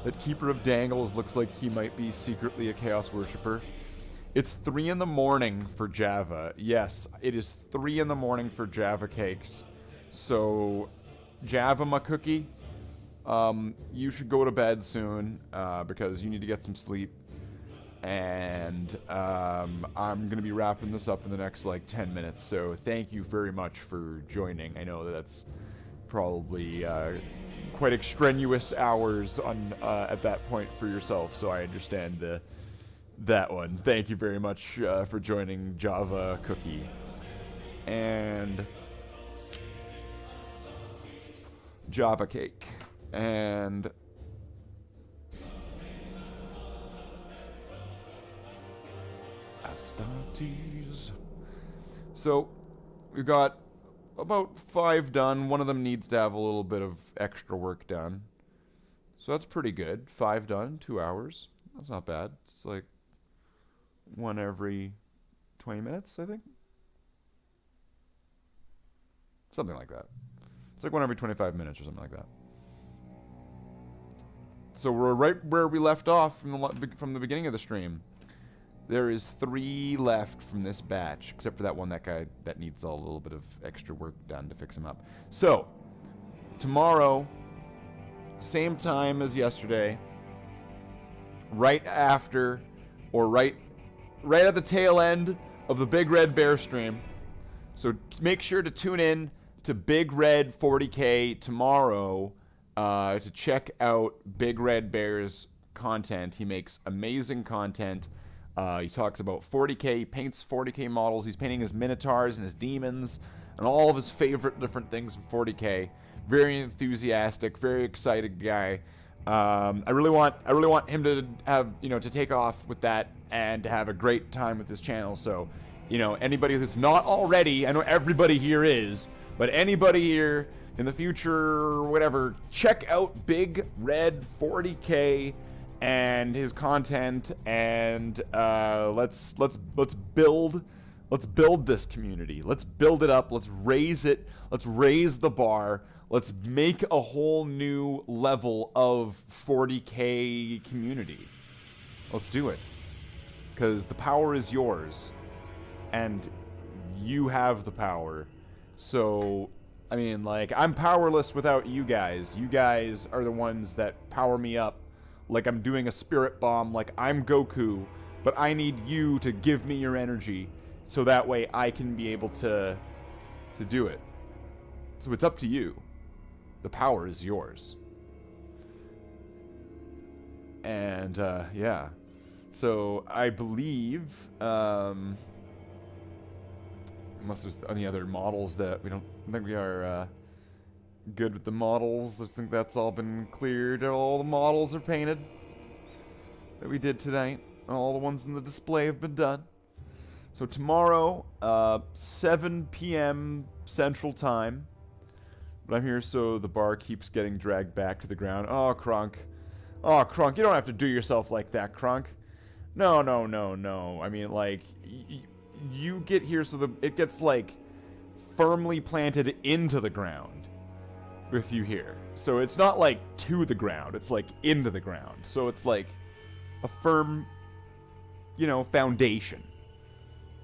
That Keeper of Dangles looks like he might be secretly a Chaos Worshipper. It's 3 in the morning for Java. Yes, it is 3 in the morning for Java cakes. So, Java, my cookie, you should go to bed soon because you need to get some sleep. And I'm going to be wrapping this up in the next, 10 minutes. So, thank you very much for joining. I know that's probably quite extraneous hours on at that point for yourself, so I understand that one. Thank you very much for joining Java Cookie. And Java Cake. And Astartes. So, we've got about 5 done. One of them needs to have a little bit of extra work done. So that's pretty good. 5 done, 2 hours. That's not bad. It's like one every 20 minutes, I think. Something like that. It's like one every 25 minutes or something like that. So we're right where we left off from the beginning of the stream. There is 3 left from this batch, except for that one, that guy that needs a little bit of extra work done to fix him up. So, tomorrow, same time as yesterday, right after, or right at the tail end of the Big Red Bear stream. So make sure to tune in to Big Red 40K tomorrow to check out Big Red Bear's content. He makes amazing content. He talks about 40K, he paints 40K models. He's painting his minotaurs and his demons and all of his favorite different things in 40K. Very enthusiastic, very excited guy. I really want him to have, to take off with that and to have a great time with his channel. So, anybody who's not already, I know everybody here is, but anybody here in the future or whatever, check out Big Red 40K and his content, and let's build this community. Let's build it up. Let's raise it. Let's raise the bar. Let's make a whole new level of 40K community. Let's do it. Because the power is yours. And you have the power. So, I mean, like, I'm powerless without you guys. You guys are the ones that power me up. Like I'm doing a spirit bomb, like I'm Goku. But I need you to give me your energy. So that way I can be able to do it. So it's up to you. The power is yours. And, yeah. So, I believe, unless there's any other models that we don't think we are, good with the models. I think that's all been cleared. All the models are painted that we did tonight. All the ones in the display have been done. So, tomorrow, 7 p.m. Central Time. But I'm here so the bar keeps getting dragged back to the ground. Oh, Krunk. Oh, Krunk, you don't have to do yourself like that, Krunk. No. I mean, like, you get here so it gets, like, firmly planted into the ground with you here. So it's not, like, to the ground. It's, like, into the ground. So it's, like, a firm, foundation.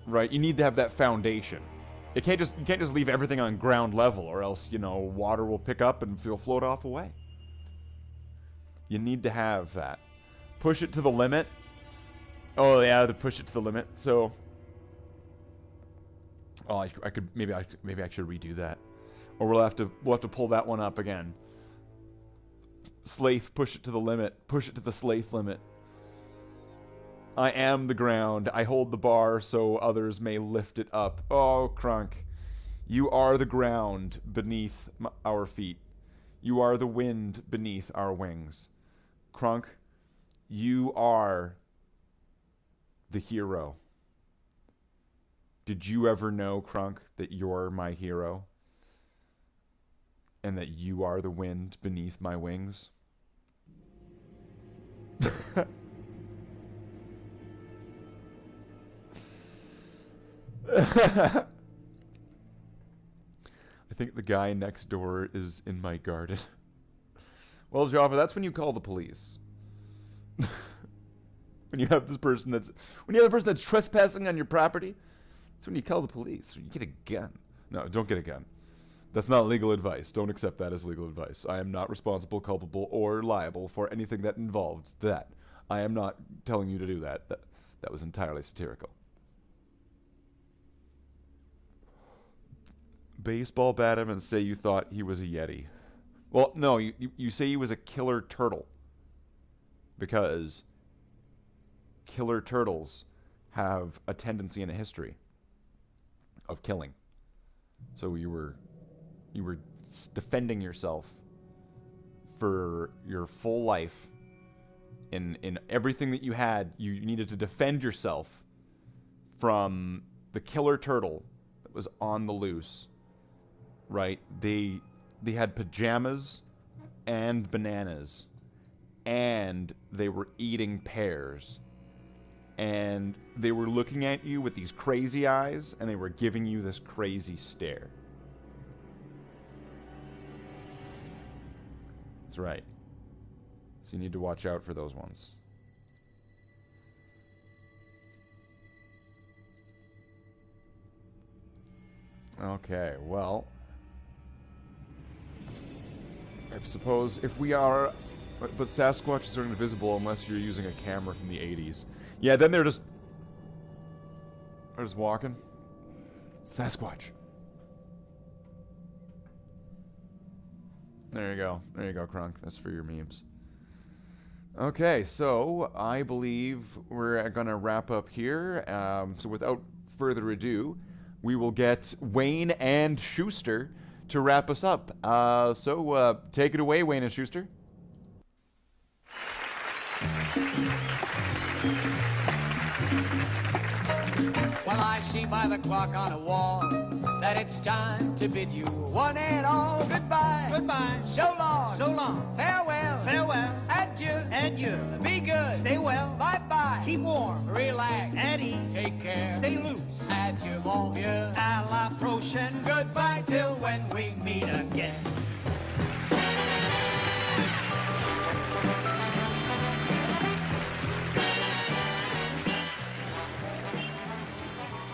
Right? You need to have that foundation. You can't just leave everything on ground level, or else, water will pick up and you'll float off away. You need to have that. Push it to the limit. Oh yeah, to push it to the limit. So, I could maybe I should redo that, or we'll have to pull that one up again. Slathe, push it to the limit. Push it to the Slathe limit. I am the ground. I hold the bar so others may lift it up. Oh, Krunk. You are the ground beneath our feet. You are the wind beneath our wings. Krunk, you are the hero. Did you ever know, Krunk, that you're my hero? And that you are the wind beneath my wings? I think the guy next door is in my garden. Well, Java, that's when you call the police. When you have a person that's trespassing on your property, that's when you call the police. Or you get a gun. No, don't get a gun. That's not legal advice. Don't accept that as legal advice. I am not responsible, culpable, or liable for anything that involves that. I am not telling you to do that. That was entirely satirical. Baseball bat him and say you thought he was a Yeti. Well, no, you say he was a killer turtle. Because killer turtles have a tendency and a history of killing. So you were defending yourself for your full life. In everything that you had, you needed to defend yourself from the killer turtle that was on the loose. right? They had pajamas and bananas, and they were eating pears, and they were looking at you with these crazy eyes, and they were giving you this crazy stare. That's right. So you need to watch out for those ones. Okay, well, I suppose if we are... But Sasquatches are invisible unless you're using a camera from the 80s. Yeah, then they're just walking. Sasquatch. There you go. There you go, Crunk. That's for your memes. Okay, so I believe we're going to wrap up here. So without further ado, we will get Wayne and Schuster to wrap us up. So take it away, Wayne and Schuster. Well, I see by the clock on the wall that it's time to bid you one and all goodbye. Goodbye. So long. So long. Farewell. Farewell. Adieu. Adieu. Be good. Stay well. Bye-bye. Keep warm. Relax. At ease. Take care. Stay loose. Adieu, mon vieux. À la prochaine. Goodbye till when we meet again.